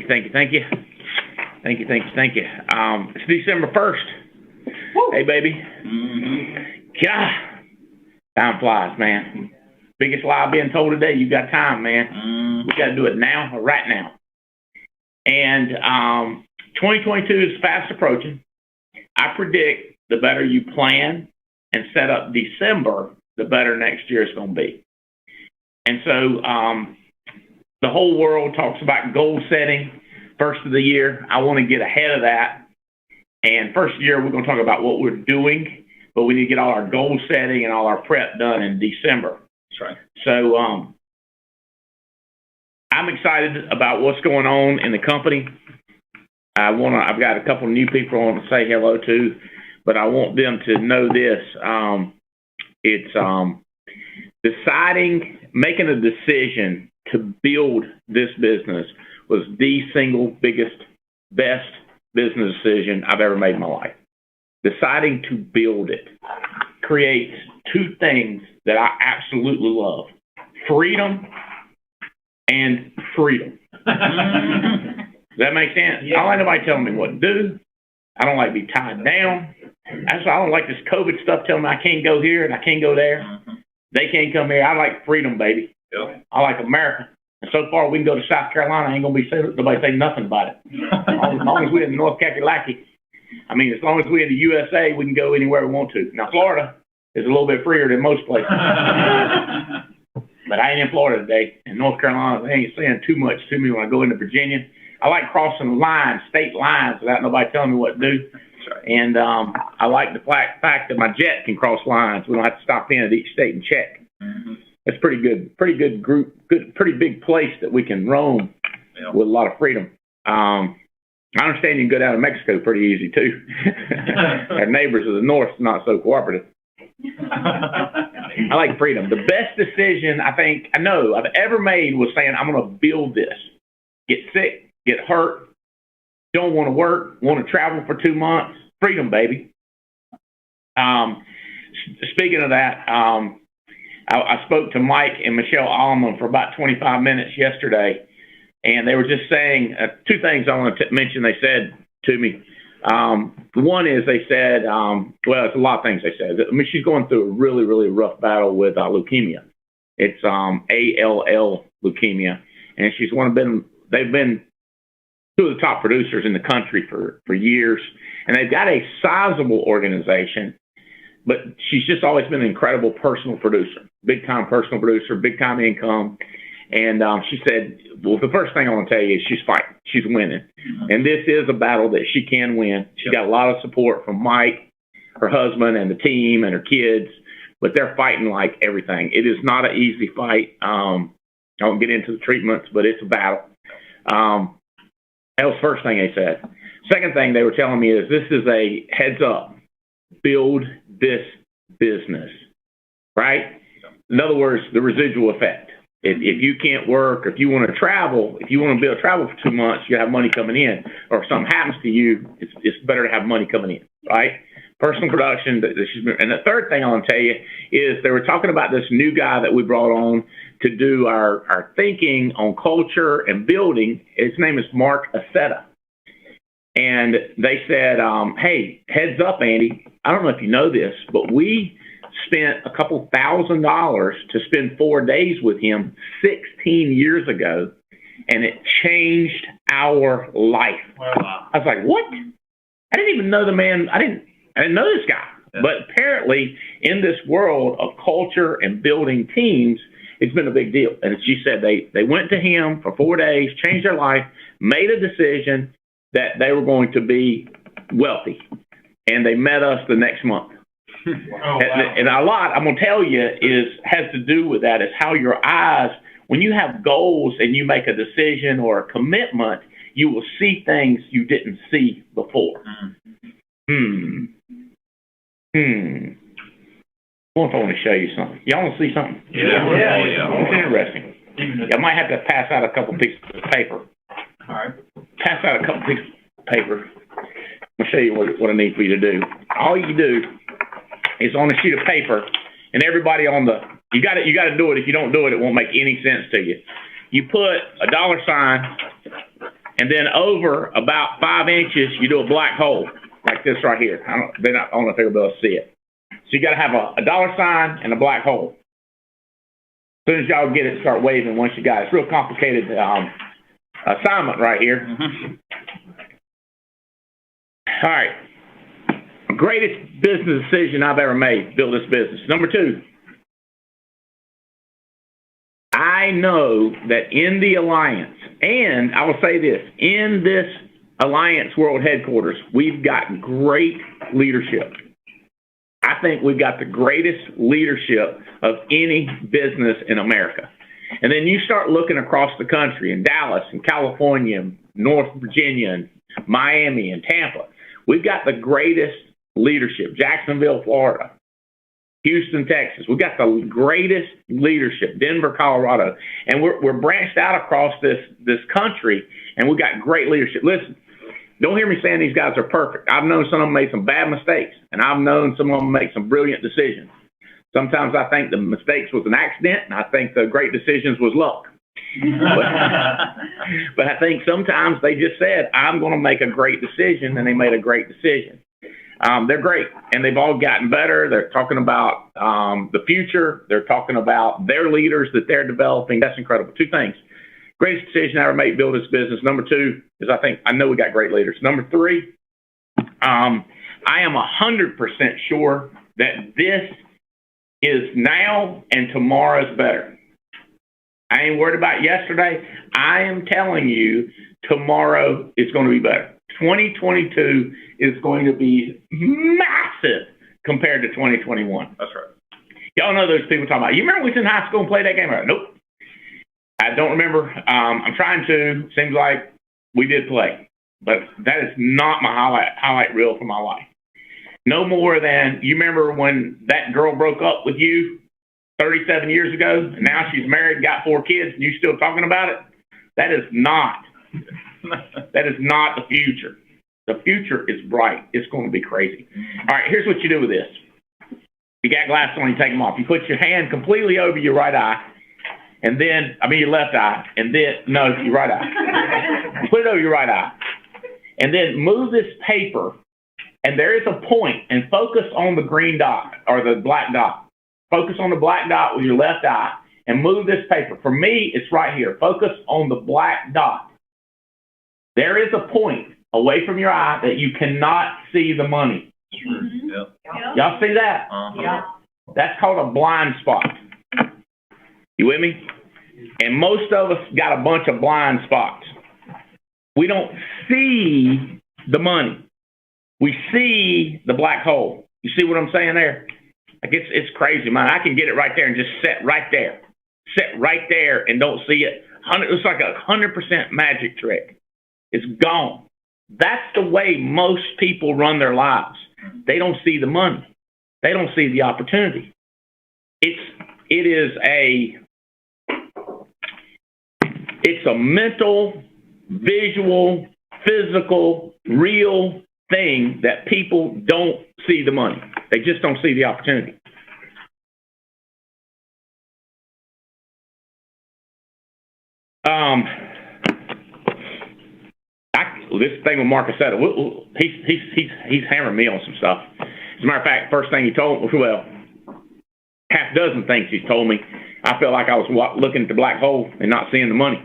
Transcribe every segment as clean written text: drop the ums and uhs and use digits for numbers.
It's December 1st. Woo. Hey, baby. God, time flies, man. Biggest lie being told today, you got time, man. We got to do it now or right now. And 2022 is fast approaching. I predict the better you plan and set up December, the better next year is going to be. And so the whole world talks about goal setting first of the year. I want to get ahead of that. And first of the year, we're going to talk about what we're doing, but we need to get all our goal setting and all our prep done in December. That's right. So I'm excited about what's going on in the company. I've got a couple of new people I want to say hello to, but I want them to know this. It's making a decision to build this business was the single biggest, best business decision I've ever made in my life. Deciding to build it creates two things that I absolutely love: freedom and freedom. Does that make sense? Yeah. I don't like nobody telling me what to do. I don't like to be tied down. That's why I don't like this COVID stuff telling me I can't go here and I can't go there. They can't come here. I like freedom, baby. Yep. I like America. And so far, we can go to South Carolina. Ain't going to be nobody say nothing about it. As long as we're in North Kakalaki. I mean, as long as we're in the USA, we can go anywhere we want to. Now, Florida is a little bit freer than most places. But I ain't in Florida today. In North Carolina, they ain't saying too much to me when I go into Virginia. I like crossing lines, state lines, without nobody telling me what to do. Right. And I like the fact that my jet can cross lines. We don't have to stop in at each state and check. It's pretty good group, pretty big place that we can roam with a lot of freedom. I understand you can go down to Mexico pretty easy too. Our neighbors to the north not so cooperative. I like freedom. The best decision I know I've ever made was saying I'm going to build this. Get sick, get hurt, don't want to work, want to travel for 2 months. Freedom, baby. Speaking of that, I spoke to Mike and Michelle Allman for about 25 minutes yesterday, and they were just saying two things I want to mention they said to me. One is they said, well, it's a lot of things they said. I mean, she's going through a really, really rough battle with leukemia. It's ALL leukemia, and they've been two of the top producers in the country for years, and they've got a sizable organization. But she's just always been an incredible personal producer, big-time personal producer, big-time income. And she said, well, the first thing I want to tell you is she's fighting. She's winning. And this is a battle that she can win. She's got a lot of support from Mike, her husband, and the team, and her kids. But they're fighting like everything. It is not an easy fight. I won't get into the treatments, but it's a battle. That was the first thing they said. Second thing they were telling me is this is a heads up. Build this business, right? In other words, the residual effect. If you can't work, if you want to travel, if you want to be able to travel for 2 months, you have money coming in. Or if something happens to you, it's better to have money coming in, right? Personal production. And the third thing I want to tell you is they were talking about this new guy that we brought on to do our thinking on culture and building. His name is Mark Aceta. And they said, hey, heads up, Andy. I don't know if you know this, but we spent a couple $1,000s to spend 4 days with him 16 years ago, and it changed our life. Wow. I was like, what? I didn't even know the man. I didn't know this guy. Yeah. But apparently, in this world of culture and building teams, it's been a big deal. And as she said, they went to him for 4 days, changed their life, made a decision that they were going to be wealthy. And they met us the next month. Oh, wow. And a lot, I'm going to tell you, has to do with that, is how your eyes, when you have goals and you make a decision or a commitment, you will see things you didn't see before. I want to show you something. Y'all want to see something? Yeah. It's interesting. I might have to pass out a couple pieces of paper. All right. Pass out a couple pieces of paper. I'll show you what I need for you to do. All you do is on a sheet of paper, and everybody you got to do it. If you don't do it, it won't make any sense to you. You put a $, And then over about 5 inches, you do a black hole, like this right here. I don't know if they'll be able to see it. So you got to have a dollar sign and a black hole. As soon as y'all get it, start waving once you got it. It's a real complicated assignment right here. Mm-hmm. All right. Greatest business decision I've ever made, build this business. Number 2, I know that in the Alliance, and I will say this, in this Alliance World Headquarters, we've got great leadership. I think we've got the greatest leadership of any business in America. And then you start looking across the country in Dallas and California, and North Virginia, and Miami and Tampa. We've got the greatest leadership. Jacksonville, Florida. Houston, Texas. We've got the greatest leadership. Denver, Colorado. And we're branched out across this country, and we've got great leadership. Listen, don't hear me saying these guys are perfect. I've known some of them made some bad mistakes, and I've known some of them make some brilliant decisions. Sometimes I think the mistakes was an accident, and I think the great decisions was luck. But I think sometimes they just said, I'm going to make a great decision, and they made a great decision. They're great, and they've all gotten better. They're talking about the future. They're talking about their leaders that they're developing. That's incredible. 2 things. Greatest decision I ever made, build this business. Number 2 is I know we got great leaders. Number 3, I am 100% sure that this is now and tomorrow's better. I ain't worried about yesterday. I am telling you, tomorrow is going to be better. 2022 is going to be massive compared to 2021. That's right. Y'all know those people talking about, you remember we was in high school and played that game? Nope. I don't remember. I'm trying to. Seems like we did play. But that is not my highlight reel for my life. No more than, you remember when that girl broke up with you 37 years ago, and now she's married, got 4 kids, and you still talking about it? That is not the future. The future is bright. It's going to be crazy. All right, here's what you do with this. You got glasses on, you take them off. You put your hand completely over your right eye, and then, your left eye, and then, no, your right eye. Put it over your right eye. And then move this paper, and there is a point, and focus on the green dot, or the black dot. Focus on the black dot with your left eye, and move this paper. For me, it's right here. Focus on the black dot. There is a point away from your eye that you cannot see the money. Mm-hmm. Yep. Y'all see that? Uh-huh. Yeah. That's called a blind spot. You with me? And most of us got a bunch of blind spots. We don't see the money. We see the black hole. You see what I'm saying there? Like it's crazy, man. I can get it right there and just sit right there. Sit right there and don't see it. It's like a 100% magic trick. It's gone. That's the way most people run their lives. They don't see the money. They don't see the opportunity. It's a mental, visual, physical, real thing that people don't see the money. They just don't see the opportunity. This thing with Marcus said, he's hammering me on some stuff. As a matter of fact, first thing he told me, well, half dozen things he's told me, I felt like I was looking at the black hole and not seeing the money.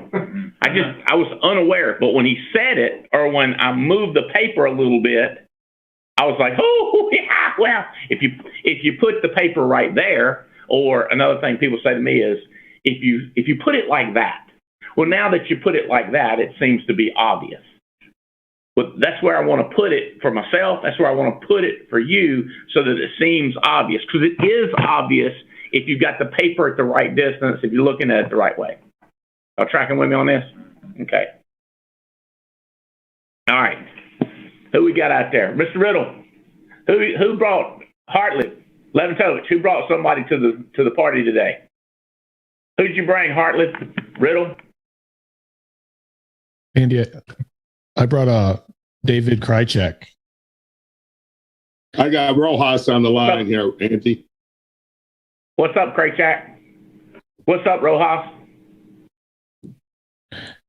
I was unaware, but when he said it, or when I moved the paper a little bit, I was like, oh, yeah, well, if you put the paper right there, or another thing people say to me is, if you put it like that, well, now that you put it like that, it seems to be obvious. But that's where I want to put it for myself. That's where I want to put it for you, so that it seems obvious. Because it is obvious if you've got the paper at the right distance, if you're looking at it the right way. Y'all tracking with me on this? Okay. All right. Who we got out there? Mr. Riddle. Who brought Hartley? Leventovich. Who brought somebody to the party today? Who did you bring, Hartley? Riddle? Andy, I brought David Krychek. I got Rojas on the line here, Andy. What's up, Krychek? What's up, Rojas?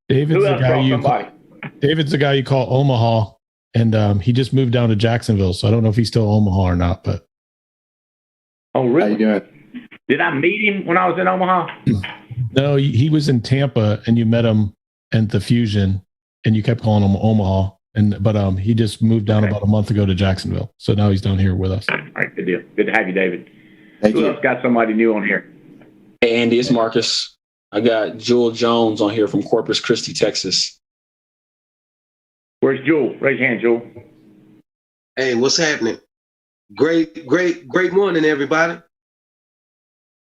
David's Who the else guy brought you. somebody? David's the guy you call Omaha, and he just moved down to Jacksonville. So I don't know if he's still Omaha or not. But Oh, really? How you doing? Did I meet him when I was in Omaha? no, he was in Tampa, and you met him at the Fusion, and you kept calling him Omaha. But he just moved down about a month ago to Jacksonville. So now he's down here with us. All right, good deal. Good to have you, David. Thank Who you. else got somebody new on here? Hey, Andy, it's Marcus. I got Jewel Jones on here from Corpus Christi, Texas. Where's Jewel? Raise your hand, Jewel. Hey, what's happening? Great morning, everybody.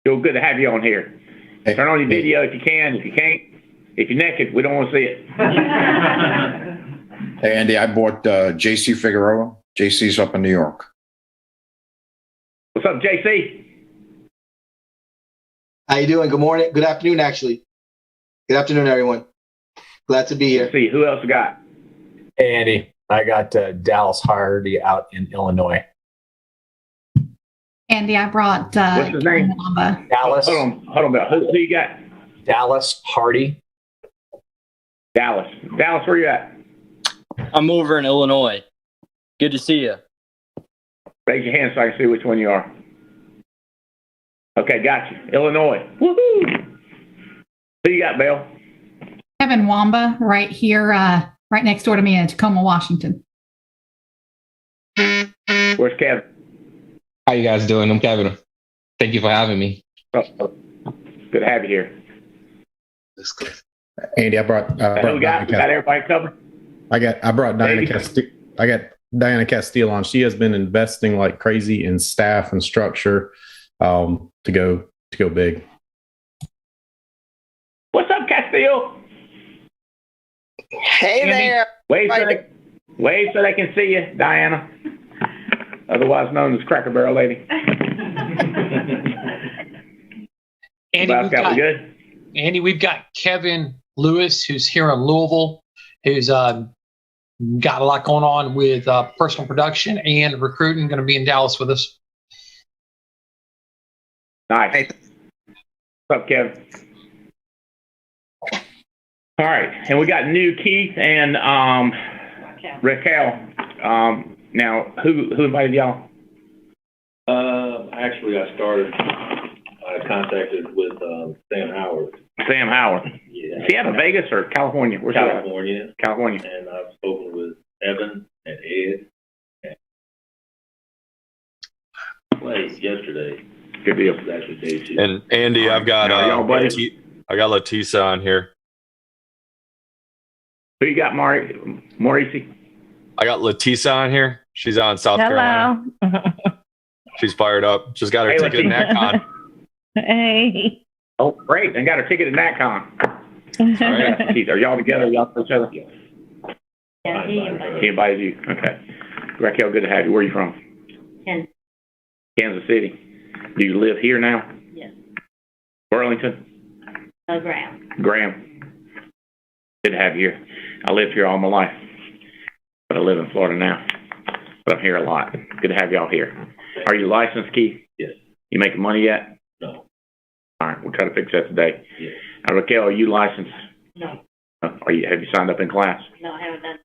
Jewel, good to have you on here. Hey. Turn on your video if you can. If you can't, if you're naked, we don't want to see it. Hey, Andy, I bought JC Figueroa. JC's up in New York. What's up, JC? How you doing? Good morning. Good afternoon, actually. Good afternoon, everyone. Glad to be here. Let's see, who else we got? Hey, Andy. I got Dallas Hardy out in Illinois. Andy, I brought What's his name? Wamba. Dallas. Hold on, Bill. Who you got? Dallas Hardy. Dallas. Dallas, where you at? I'm over in Illinois. Good to see you. Raise your hand so I can see which one you are. Okay, got you. Illinois. Woohoo! Who you got, Bill? Kevin Wamba, right here, right next door to me in Tacoma, Washington. Where's Kevin? How you guys doing? I'm Kevin. Thank you for having me. Oh, good to have you here. Let's go. Andy, I brought. Who we got? We got everybody covered? I brought Diana Maybe. Castile. I got Diana Castile on. She has been investing like crazy in staff and structure to go big. What's up, Castillo? Hey Andy, there. Wave so they can see you, Diana. Otherwise known as Cracker Barrel Lady. Andy, we've got Kevin Lewis, who's here in Louisville, who's got a lot going on with personal production and recruiting, going to be in Dallas with us. Nice. Hey. What's up, Kevin? All right, and we got new Keith and Raquel. Now, who invited y'all? Actually, I contacted with Sam Howard. Sam Howard. Yeah. Is he out of Vegas or California? Where's California. California. And I've spoken with Evan and Ed. Played yesterday. Good deal. It was actually day two. And Andy, I've got I got Latisa on here. Who you got, Maurice? I got Latisa on here. She's on South Carolina. She's fired up. Just got her ticket in NatCon. Hey. Oh, great. And got her ticket in NatCon. All right. Are y'all together? Y'all know each other? Yeah, He invited you. Okay. Raquel, good to have you. Where are you from? Kansas City. Do you live here now? Yes. Burlington? Graham. Good to have you here. I lived here all my life, but I live in Florida now. But I'm here a lot. Good to have y'all here. Are you licensed, Keith? Yes. You making money yet? No. All right, we'll try to fix that today. Yes. Raquel, are you licensed? No. Have you signed up in class? No, I haven't done.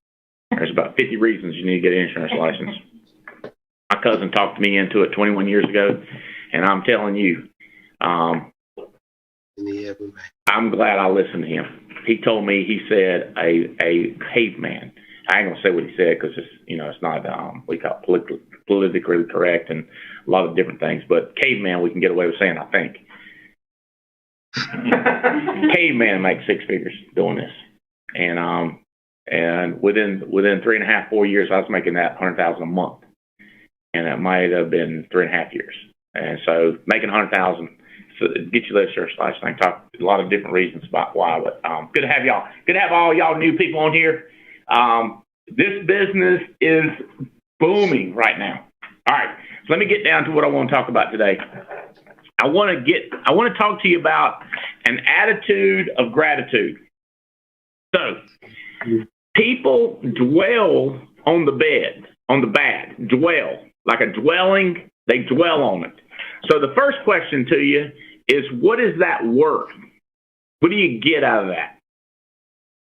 There's about 50 reasons you need to get an insurance license. My cousin talked me into it 21 years ago, and I'm telling you, I'm glad I listened to him. He told me, he said, a caveman. I ain't gonna say what he said because it's not we call it politically correct and a lot of different things. But caveman, we can get away with saying, I think. Caveman makes six figures doing this, and within 3.5, 4 years, I was making that $100,000 a month, and it might have been 3.5 years. And so making $100,000. So get you those shirts last night. Talk a lot of different reasons about why, but good to have y'all. Good to have all y'all new people on here. This business is booming right now. All right, so let me get down to what I want to talk about today. I want to talk to you about an attitude of gratitude. So people dwell on the bad, dwell like a dwelling. They dwell on it. So the first question to you is, what is that worth? What do you get out of that?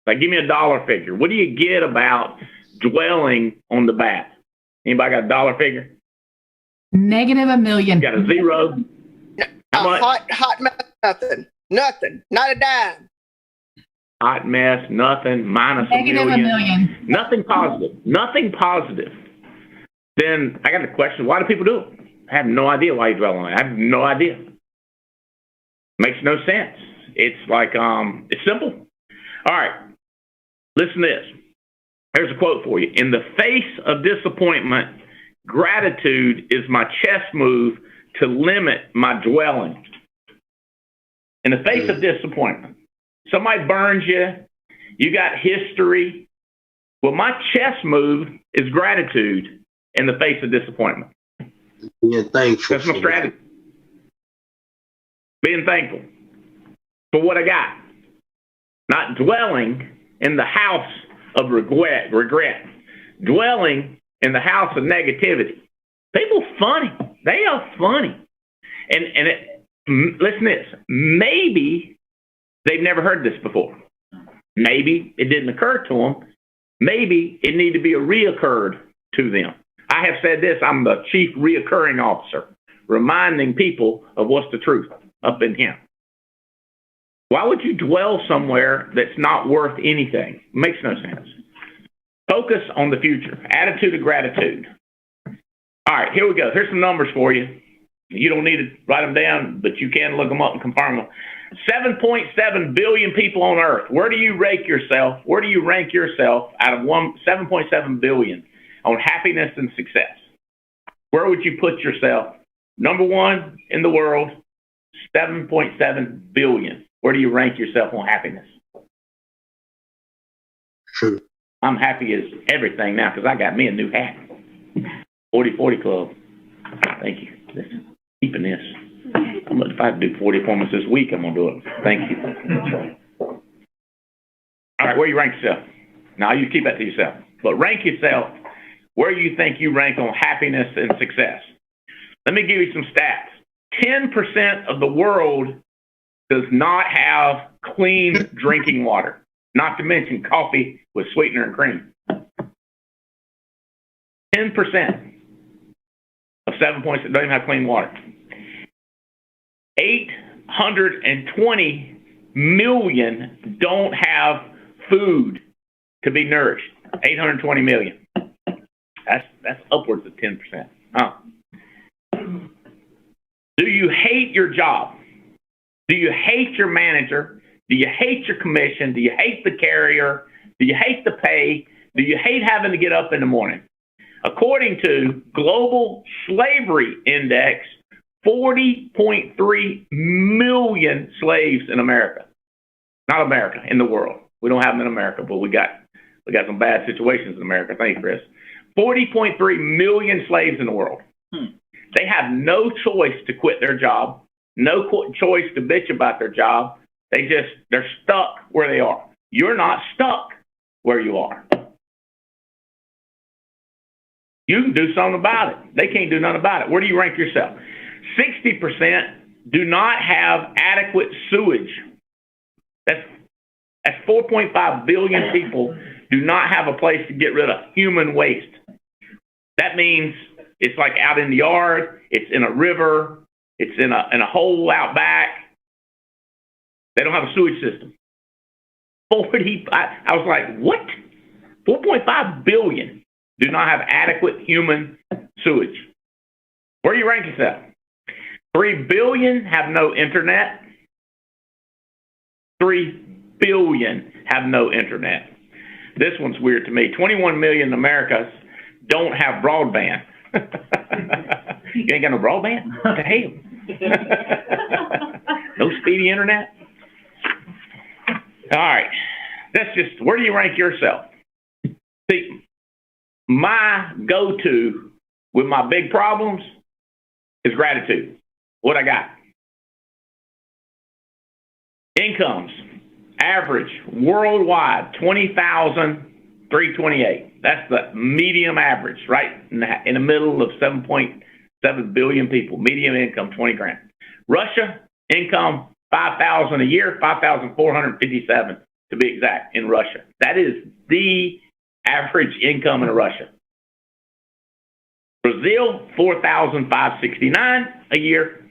Like, give me a dollar figure. What do you get about dwelling on the bat? Anybody got a dollar figure? -1 million. Got a zero? How much? Hot mess, nothing, not a dime. Hot mess, nothing, minus a -1 million. Nothing positive. Then I got the question, why do people do it? I have no idea why you dwell on it. I have no idea. Makes no sense. It's like, it's simple. All right, listen to this. Here's a quote for you. In the face of disappointment, gratitude is my chess move to limit my dwelling. In the face of disappointment, somebody burns you, you got history. Well, my chess move is gratitude in the face of disappointment. Being thankful. That's my strategy. Being thankful for what I got. Not dwelling in the house of regret. Dwelling in the house of negativity. People funny. They are funny. Listen to this. Maybe they've never heard this before. Maybe it didn't occur to them. Maybe it needed to be reoccurred to them. I have said this. I'm the chief reoccurring officer, reminding people of what's the truth up in him. Why would you dwell somewhere that's not worth anything? Makes no sense. Focus on the future. Attitude of gratitude. All right, here we go. Here's some numbers for you. You don't need to write them down, but you can look them up and confirm them. 7.7 billion people on Earth. Where do you rank yourself? Where do you rank yourself out of 7.7 billion on happiness and success? Where would you put yourself? Number one in the world, 7.7 billion. Where do you rank yourself on happiness? I'm happy as everything now because I got me a new hat. 40-40 Club. Thank you. Listen, keeping this. If I do 40 appointments this week, I'm going to do it. Thank you. All right, where you rank yourself? Now, you keep that to yourself. But rank yourself where you think you rank on happiness and success. Let me give you some stats. 10% of the world does not have clean drinking water, not to mention coffee with sweetener and cream. 10% of 7.6 don't even have clean water. 820 million don't have food to be nourished. 820 million. That's upwards of 10%. Huh? Do you hate your job? Do you hate your manager? Do you hate your commission? Do you hate the carrier? Do you hate the pay? Do you hate having to get up in the morning? According to Global Slavery Index, 40.3 million slaves in America. Not America, in the world. We don't have them in America, but we got some bad situations in America. Thank you, Chris. 40.3 million slaves in the world. They have no choice to quit their job, no choice to bitch about their job. They're stuck where they are. You're not stuck where you are. You can do something about it. They can't do nothing about it. Where do you rank yourself? 60% do not have adequate sewage. That's 4.5 billion people do not have a place to get rid of human waste. That means it's like out in the yard, it's in a river, it's in a hole out back. They don't have a sewage system. I was like, what? 4.5 billion do not have adequate human sewage. Where do you rank yourself? 3 billion have no internet. 3 billion have no internet. This one's weird to me. 21 million Americans don't have broadband. You ain't got no broadband? What the hell? No speedy internet? All right. That's just, where do you rank yourself? See, my go-to with my big problems is gratitude. What I got? Incomes, average, worldwide, 20,328. That's the medium average, right in the middle of 7.7 billion people. Medium income, 20 grand. Russia, income, 5,000 a year, 5,457. to be exact, in Russia. That is the average income in Russia. Brazil, $4,569 a year.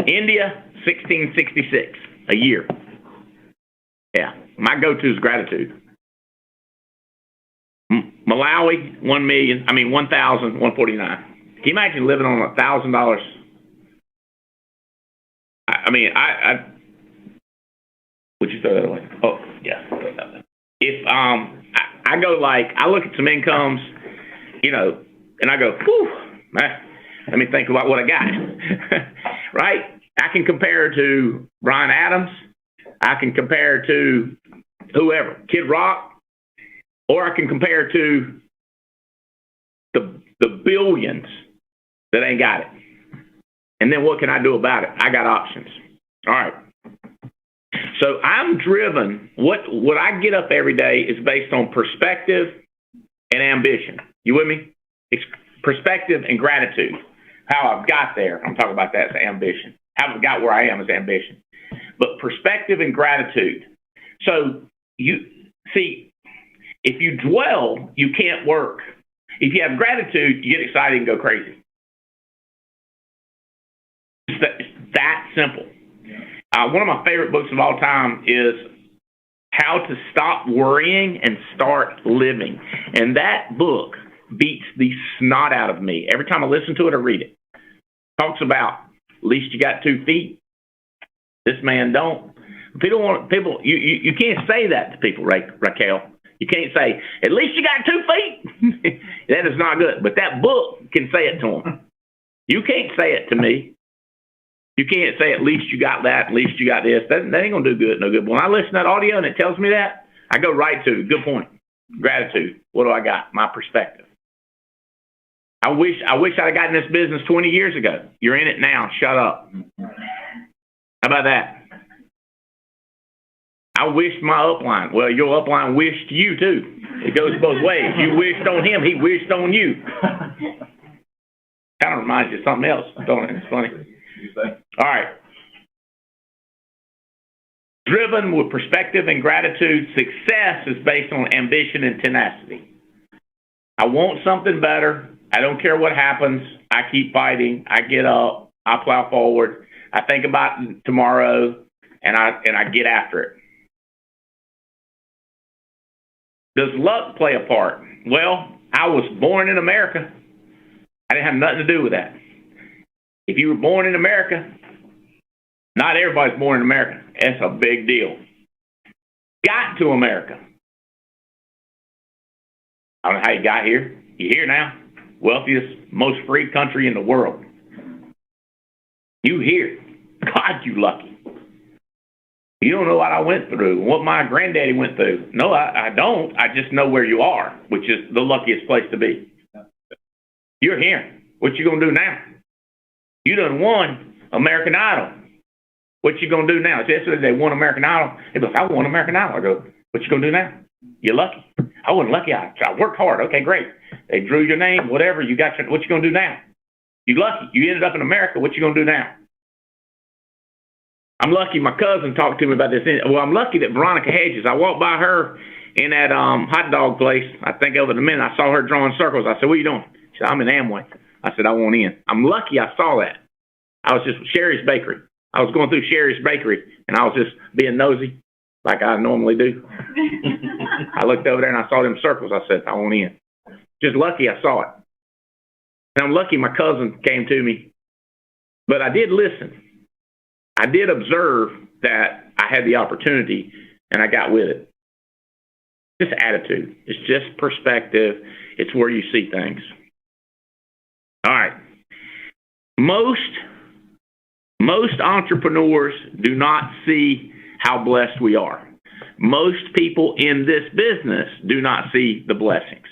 India, $1,666 a year. Yeah, my go-to is gratitude. Malawi, $1,149. Can you imagine living on $1,000? Would you throw that away? Oh, yeah, throw that away. If I look at some incomes, and I go, whew, man, let me think about what I got. Right? I can compare to Brian Adams. I can compare to whoever, Kid Rock, or I can compare to the billions that ain't got it. And then what can I do about it? I got options. All right. So I'm driven. What I get up every day is based on perspective and ambition. You with me? It's perspective and gratitude. How I've got there, I'm talking about that as ambition. How I've got where I am is ambition. But perspective and gratitude. So you see, if you dwell, you can't work. If you have gratitude, you get excited and go crazy. It's that simple. One of my favorite books of all time is How to Stop Worrying and Start Living. And that book beats the snot out of me. Every time I listen to it or read it. Talks about, at least you got 2 feet. This man don't. You can't say that to people, Raquel. You can't say, at least you got 2 feet. That is not good. But that book can say it to them. You can't say it to me. You can't say, at least you got that, at least you got this. That ain't going to do good, no good. But when I listen to that audio and it tells me that, I go right to, good point, gratitude. What do I got? My perspective. I wish I'd have gotten this business 20 years ago. You're in it now. Shut up. How about that? I wished my upline. Well, your upline wished you too. It goes both ways. You wished on him. He wished on you. Kind of reminds you of something else, don't it? It's funny. All right. Driven with perspective and gratitude, success is based on ambition and tenacity. I want something better. I don't care what happens. I keep fighting. I get up. I plow forward. I think about tomorrow, and I get after it. Does luck play a part? Well, I was born in America. I didn't have nothing to do with that. If you were born in America, not everybody's born in America. That's a big deal. Got to America. I don't know how you got here. You're here now. Wealthiest, most free country in the world. You here. God, you lucky. You don't know what I went through, what my granddaddy went through. No, I don't. I just know where you are, which is the luckiest place to be. You're here. What you going to do now? You done won American Idol. What you going to do now? It's yesterday they won American Idol. They go, I won American Idol. I go, what you going to do now? You're lucky. I wasn't lucky. I worked hard. Okay, great. They drew your name, whatever. You got what you going to do now? You lucky. You ended up in America. What you going to do now? I'm lucky my cousin talked to me about this. Well, I'm lucky that Veronica Hedges, I walked by her in that hot dog place. I think over the minute I saw her drawing circles. I said, what are you doing? She said, I'm in Amway. I said, I want in. I'm lucky I saw that. I was just Sherry's Bakery. I was going through Sherry's Bakery, and I was just being nosy like I normally do. I looked over there, and I saw them circles. I said, I want in. Just lucky I saw it. And I'm lucky my cousin came to me. But I did listen. I did observe that I had the opportunity, and I got with it. Just attitude. It's just perspective. It's where you see things. All right. Most entrepreneurs do not see how blessed we are. Most people in this business do not see the blessings.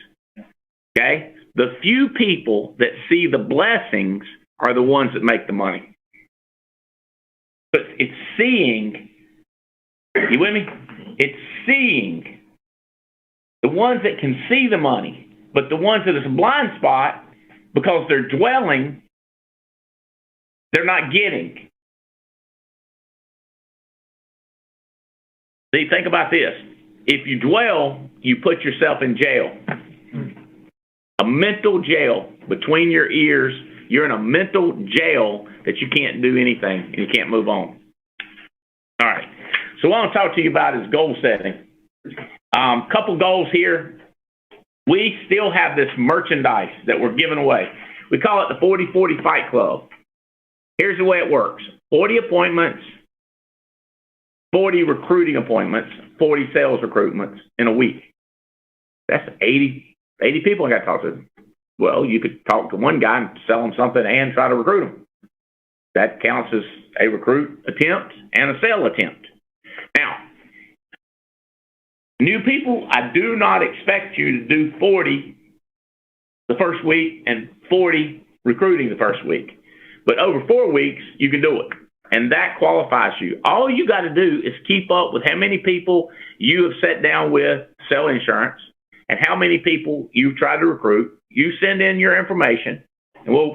Okay? The few people that see the blessings are the ones that make the money. But it's seeing, you with me? It's seeing the ones that can see the money, but the ones that is a blind spot, because they're dwelling, they're not getting. See, think about this. If you dwell, you put yourself in jail. A mental jail between your ears. You're in a mental jail that you can't do anything and you can't move on. All right. So what I want to talk to you about is goal setting. Couple goals here. We still have this merchandise that we're giving away. We call it the 40-40 Fight Club. Here's the way it works. 40 appointments, 40 recruiting appointments, 40 sales recruitments in a week. That's 80 people I got to talk to. Well, you could talk to one guy and sell him something and try to recruit him. That counts as a recruit attempt and a sale attempt. Now, new people, I do not expect you to do 40 the first week and 40 recruiting the first week. But over 4 weeks, you can do it. And that qualifies you. All you got to do is keep up with how many people you have sat down with, sell insurance, and how many people you've tried to recruit. You send in your information, and we'll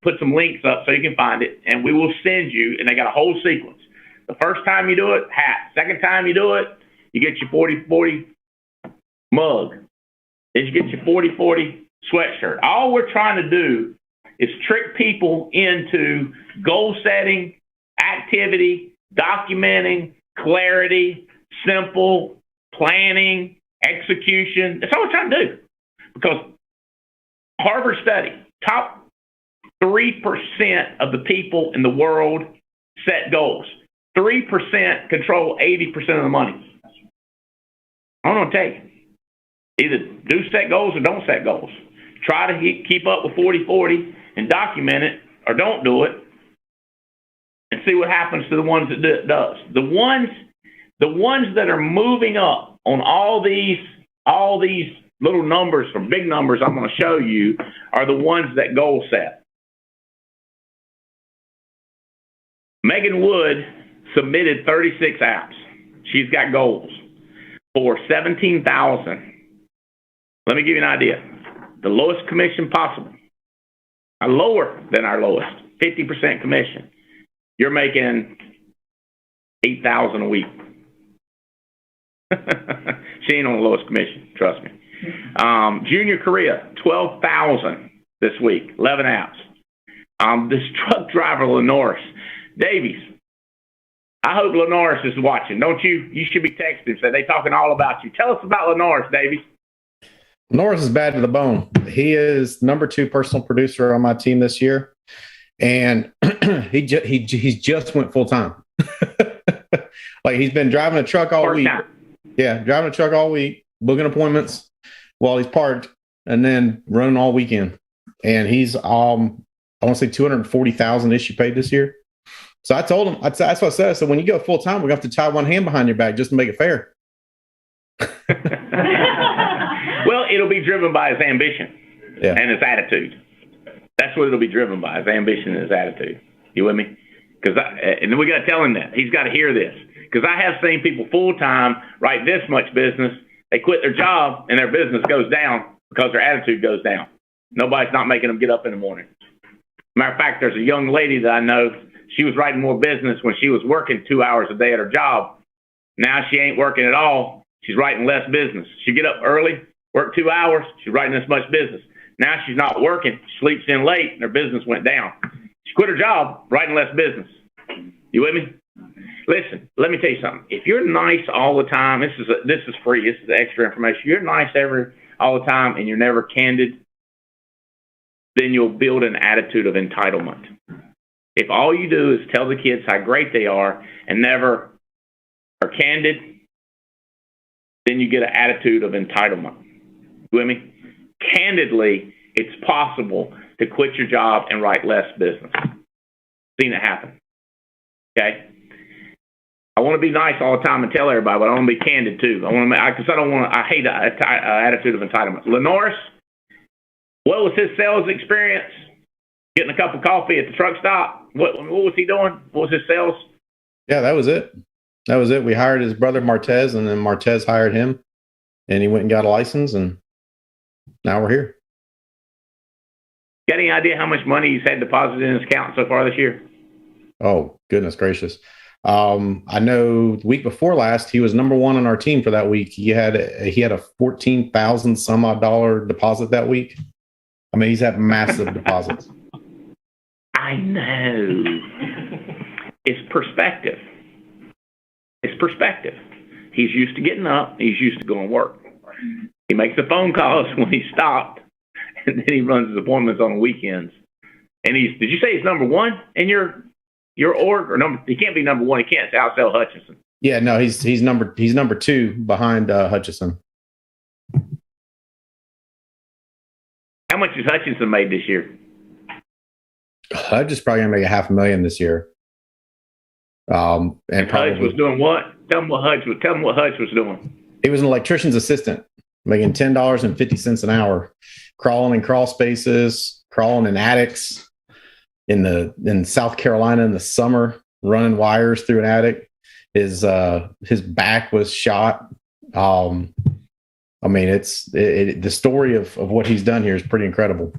put some links up so you can find it, and we will send you, and they got a whole sequence. The first time you do it, hat. Second time you do it, you get your 40-40 mug. Then you get your 40-40 sweatshirt. All we're trying to do is trick people into goal setting, activity, documenting, clarity, simple, planning, execution. That's all we're trying to do. Because Harvard study, top 3% of the people in the world set goals. 3% control 80% of the money. I don't know what to tell you. Either do set goals or don't set goals. Try to keep up with 40-40 and document it, or don't do it, and see what happens to the ones that does. The ones that are moving up on all these little numbers from big numbers I'm going to show you are the ones that goal set. Megan Wood submitted 36 apps. She's got goals for $17,000. Let me give you an idea. The lowest commission possible. Lower than our lowest, 50% commission. You're making $8,000 a week. She ain't on the lowest commission, trust me. Junior Korea, $12,000 this week, 11 apps. This truck driver, Lenoris Davies. I hope Lenoris is watching, don't you? You should be texting him. Say they talking all about you. Tell us about Lenoris, Davies. Norris is bad to the bone. He is number 2 personal producer on my team this year, and he's just went full time. Like he's been driving a truck all week. Yeah, driving a truck all week, booking appointments while he's parked, and then running all weekend. And he's I want to say 240,000 issue paid this year. So I told him that's what I said. So when you go full time, we're gonna have to tie one hand behind your back just to make it fair. Well, it'll be driven by his ambition and his attitude. That's what it'll be driven by, his ambition and his attitude. You with me? And then we got to tell him that. He's got to hear this. Because I have seen people full-time write this much business. They quit their job and their business goes down because their attitude goes down. Nobody's not making them get up in the morning. Matter of fact, there's a young lady that I know. She was writing more business when she was working 2 hours a day at her job. Now she ain't working at all. She's writing less business. She get up early, work 2 hours. She's writing this much business. Now she's not working. She sleeps in late, and her business went down. She quit her job, writing less business. You with me? Listen, let me tell you something. If you're nice all the time, this is free. This is extra information. You're nice all the time, and you're never candid, then you'll build an attitude of entitlement. If all you do is tell the kids how great they are and never are candid, then you get an attitude of entitlement. You with me? Candidly, it's possible to quit your job and write less business. Seen it happen. Okay? I want to be nice all the time and tell everybody, but I want to be candid too. I hate an attitude of entitlement. Lenoris, what was his sales experience? Getting a cup of coffee at the truck stop? What was he doing? What was his sales? Yeah, that was it. We hired his brother Martez, and then Martez hired him, and he went and got a license, and now we're here. Got any idea how much money he's had deposited in his account so far this year? Oh, goodness gracious. I know the week before last, he was number one on our team for that week. He had a $14,000 some odd dollar deposit that week. I mean, he's had massive deposits. I know. It's perspective. It's perspective. He's used to getting up. He's used to going to work. He makes the phone calls when he stopped, and then he runs his appointments on the weekends. And did you say he's number one in your org or number? He can't be number one. He can't outsell Hutchinson. Yeah, no, he's number two behind Hutchinson. How much has Hutchinson made this year? Hutch is probably gonna make $500,000 this year. And Hutch was doing what? Tell him what Hutch was doing. He was an electrician's assistant, making $10.50 an hour, crawling in crawl spaces, crawling in attics in South Carolina in the summer, running wires through an attic. His back was shot. I mean, the story of what he's done here is pretty incredible.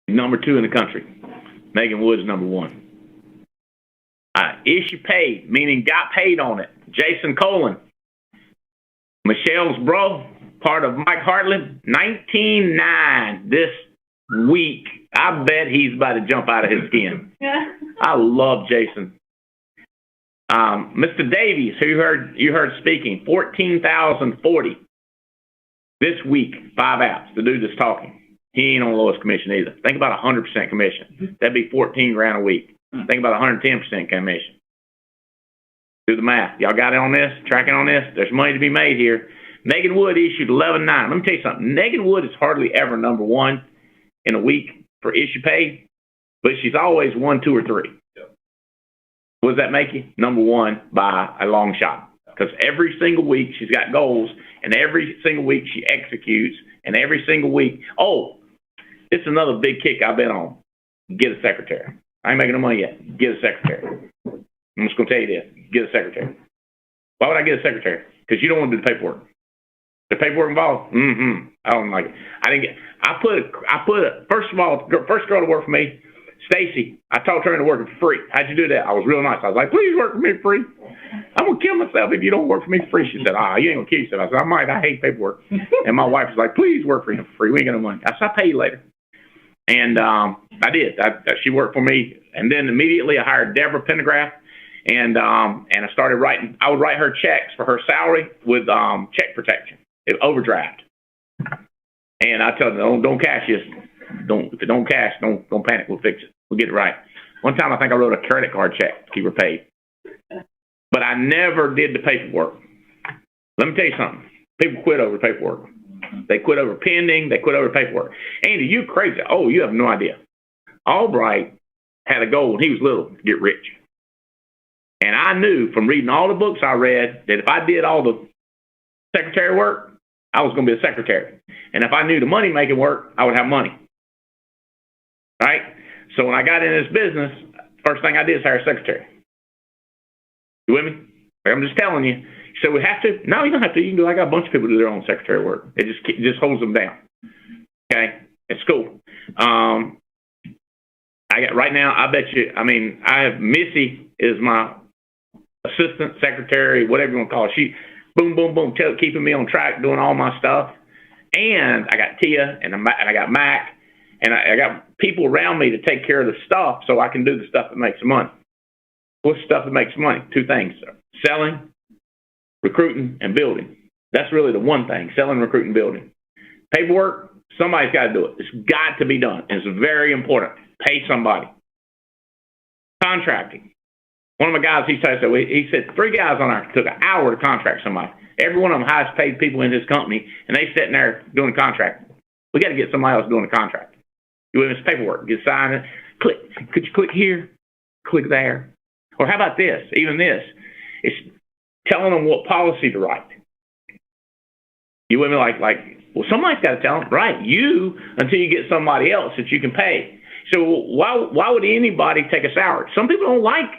Number 2 in the country. Megan Wood's number 1. Issue paid, meaning got paid on it. Jason Colin. Michelle's bro, part of Mike Hartland. 19.9 this week. I bet he's about to jump out of his skin. I love Jason. Mr. Davies, who you heard speaking, 14,040 this week, 5 outs. The dude that's talking. He ain't on lowest commission either. Think about 100% commission. That'd be $14,000 a week. Think about 110% commission. Do the math. Y'all got it on this? Tracking on this? There's money to be made here. Megan Wood issued 11.9. Let me tell you something. Megan Wood is hardly ever number 1 in a week for issue pay, but she's always 1, 2, or 3. What does that make you? Number 1 by a long shot. Because every single week she's got goals, and every single week she executes, and every single week, this is another big kick I've been on. Get a secretary. I ain't making no money yet. Get a secretary. I'm just going to tell you this. Get a secretary. Why would I get a secretary? Because you don't want to do the paperwork. The paperwork involved? I don't like it. First girl to work for me, Stacy, I talked her into working for free. How'd you do that? I was real nice. I was like, please work for me for free. I'm going to kill myself if you don't work for me for free. She said, you ain't going to kill yourself. I said, I might. I hate paperwork. And my wife was like, please work for him for free. We ain't got no money. I said, I'll pay you later. And I did. She worked for me. And then immediately I hired Deborah Pendergraft. And I started writing. I would write her checks for her salary with check protection, overdraft. And I tell them, don't cash this. If it don't cash, don't panic. We'll fix it. We'll get it right. One time I think I wrote a credit card check to keep her paid. But I never did the paperwork. Let me tell you something. People quit over paperwork. They quit over pending. They quit over paperwork. Andy, you crazy. You have no idea. Albright had a goal when he was little to get rich. And I knew from reading all the books I read that if I did all the secretary work, I was going to be a secretary. And if I knew the money-making work, I would have money. Right? So when I got in this business, first thing I did is hire a secretary. You with me? I'm just telling you. So we have to? No, you don't have to. You can do. I got a bunch of people do their own secretary work. It just holds them down. Okay? It's cool. I got right now, I bet you, I have Missy is my assistant secretary, whatever you want to call it. She, boom, boom, boom, keeping me on track, doing all my stuff. And I got Tia, and I got Mac, and I got people around me to take care of the stuff so I can do the stuff that makes money. What's the stuff that makes money? 2 things. Selling, recruiting, and building. That's really the one thing, selling, recruiting, building. Paperwork, somebody's got to do it. It's got to be done. It's very important. Pay somebody. Contracting. One of my guys, he said 3 guys on our took an hour to contract somebody. Every one of them highest paid people in his company, and they sitting there doing the contract. We got to get somebody else doing the contract. You with this paperwork, get signed it. Click. Could you click here? Click there. Or how about this? Even this. It's telling them what policy to write. You with me? Well, somebody's got to tell them, right? You, until you get somebody else that you can pay. So why would anybody take a salary? Some people don't like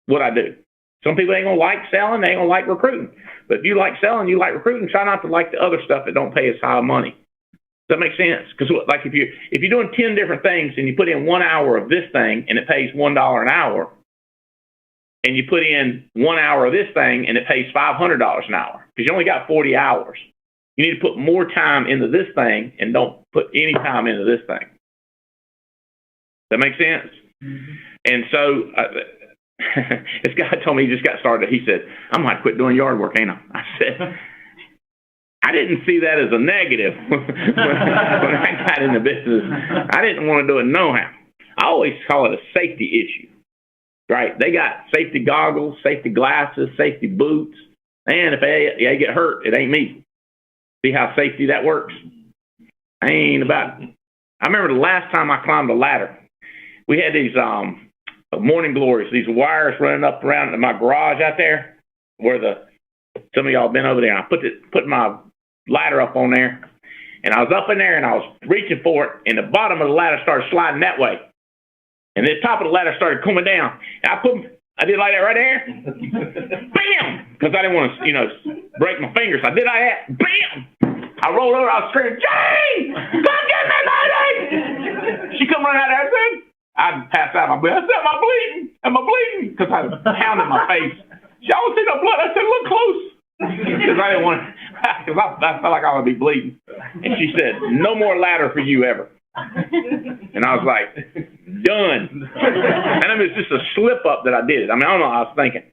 what I do. Some people ain't going to like selling. They ain't going to like recruiting. But if you like selling, you like recruiting, try not to like the other stuff that don't pay as high money. Does that make sense? Because like if you're doing 10 different things and you put in 1 hour of this thing and it pays $1 an hour, and you put in 1 hour of this thing and it pays $500 an hour, because you only got 40 hours. You need to put more time into this thing and don't put any time into this thing. Does that make sense? Mm-hmm. And so this guy told me he just got started. He said, "I'm going to quit doing yard work, ain't I?" I said, I didn't see that as a negative when I got into business. I didn't want to do it no-how. I always call it a safety issue, right? They got safety goggles, safety glasses, safety boots. And if they get hurt, it ain't me. See how safety that works? I ain't about. I remember the last time I climbed a ladder. We had these morning glories, these wires running up around in my garage out there, where some of y'all been over there. And I put my ladder up on there, and I was up in there, and I was reaching for it, and the bottom of the ladder started sliding that way, and the top of the ladder started coming down. And I did like that right there, bam, because I didn't want to, break my fingers. I did like that, bam. I rolled over. I was screaming, "Jane, come get me, lady!" She come running out there. I said, I passed out. I said, "Am I bleeding? Am I bleeding?" Because I pounded my face. She always see no blood. I said, "Look close." Because I didn't want to, because I felt like I would be bleeding. And she said, "No more ladder for you ever." And I was like, done. And I mean, it's just a slip up that I did it. I mean, I don't know what I was thinking.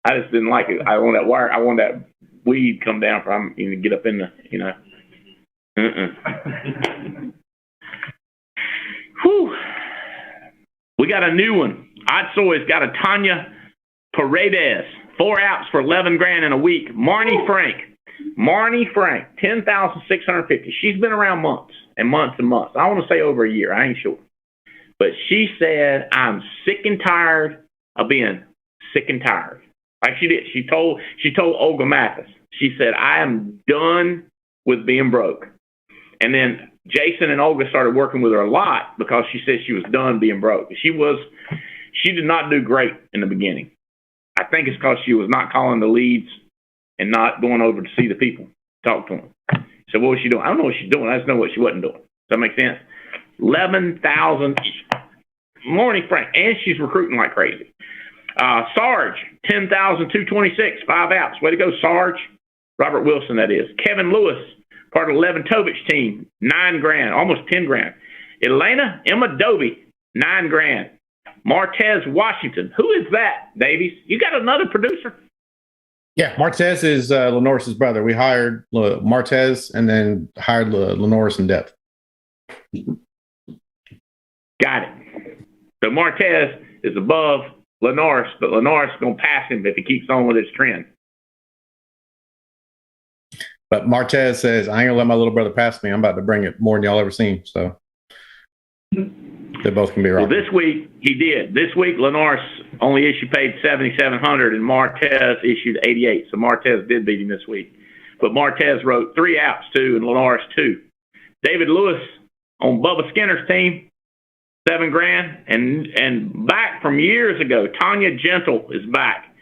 I just didn't like it. I want that wire. I want that weed come down for I'm even get up in the, Whew. We got a new one. Otsoy's got a Tanya Paredes. 4 outs for $11,000 in a week. Marnie Frank, 10,650. She's been around months and months and months. I want to say over a year. I ain't sure. But she said, "I'm sick and tired of being sick and tired." Like she did. She told Olga Mathis. She said, "I am done with being broke." And then Jason and Olga started working with her a lot because she said she was done being broke. She did not do great in the beginning. I think it's because she was not calling the leads and not going over to see the people, talk to them. So what was she doing? I don't know what she's doing. I just know what she wasn't doing. Does that make sense? 11,000. Morning, Frank. And she's recruiting like crazy. Sarge, 10,226, 5 outs. Way to go, Sarge. Robert Wilson, that is. Kevin Lewis, part of the Leventovich team, $9,000, almost $10,000. Emma Doby, $9,000. Martez Washington. Who is that, Davies? You got another producer? Yeah, Martez is Lenore's brother. We hired Martez and then hired Lenore's in depth. Got it. So Martez is above Lenore's, but Lenore's going to pass him if he keeps on with his trend. But Martez says, "I ain't going to let my little brother pass me. I'm about to bring it more than y'all ever seen." So they both can be wrong. Well, this week he did. This week Lenore's only paid $7,700 and Martez issued 88. So Martez did beat him this week. But Martez wrote 3 outs too and Lenore's 2. David Lewis on Bubba Skinner's team, $7,000. And back from years ago, Tanya Gentle is back.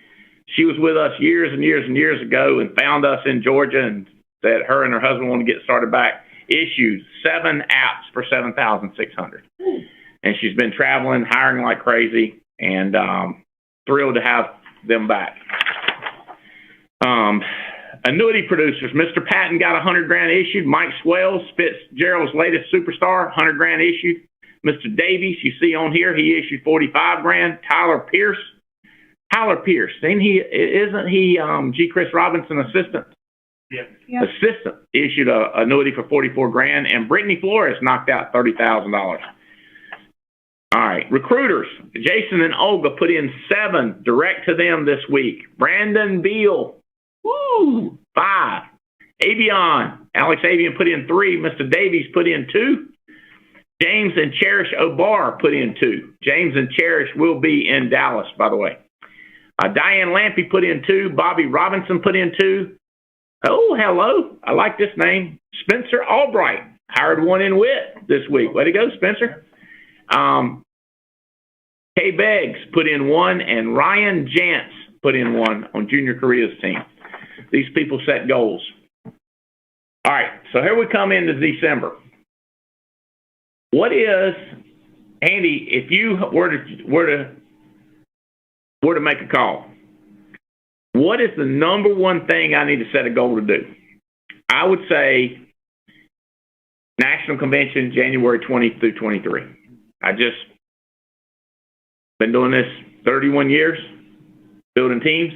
She was with us years and years and years ago and found us in Georgia and said her and her husband want to get started back. Issued 7 outs for $7,600. And she's been traveling, hiring like crazy, and thrilled to have them back. Annuity producers. Mr. Patton got $100,000 issued. Mike Swells, Fitzgerald's latest superstar, $100,000 issued. Mr. Davies, you see on here, he issued $45,000. Tyler Pierce. Isn't he G. Chris Robinson assistant? Yeah. Assistant issued an annuity for $44,000, and Brittany Flores knocked out $30,000. All right, recruiters. Jason and Olga put in 7 direct to them this week. Brandon Beal, 5. Alex Avion put in 3. Mr. Davies put in 2. James and Cherish Obar put in 2. James and Cherish will be in Dallas, by the way. Diane Lampy put in 2. Bobby Robinson put in 2. Oh, hello. I like this name. Spencer Albright hired 1 in WIT this week. Way to go, Spencer. Kay Beggs put in 1, and Ryan Jantz put in 1 on Junior Korea's team. These people set goals. All right, so here we come into December. What is, Andy, if you were to make a call, what is the number one thing I need to set a goal to do? I would say National Convention, January 20 through 23. I just been doing this 31 years, building teams.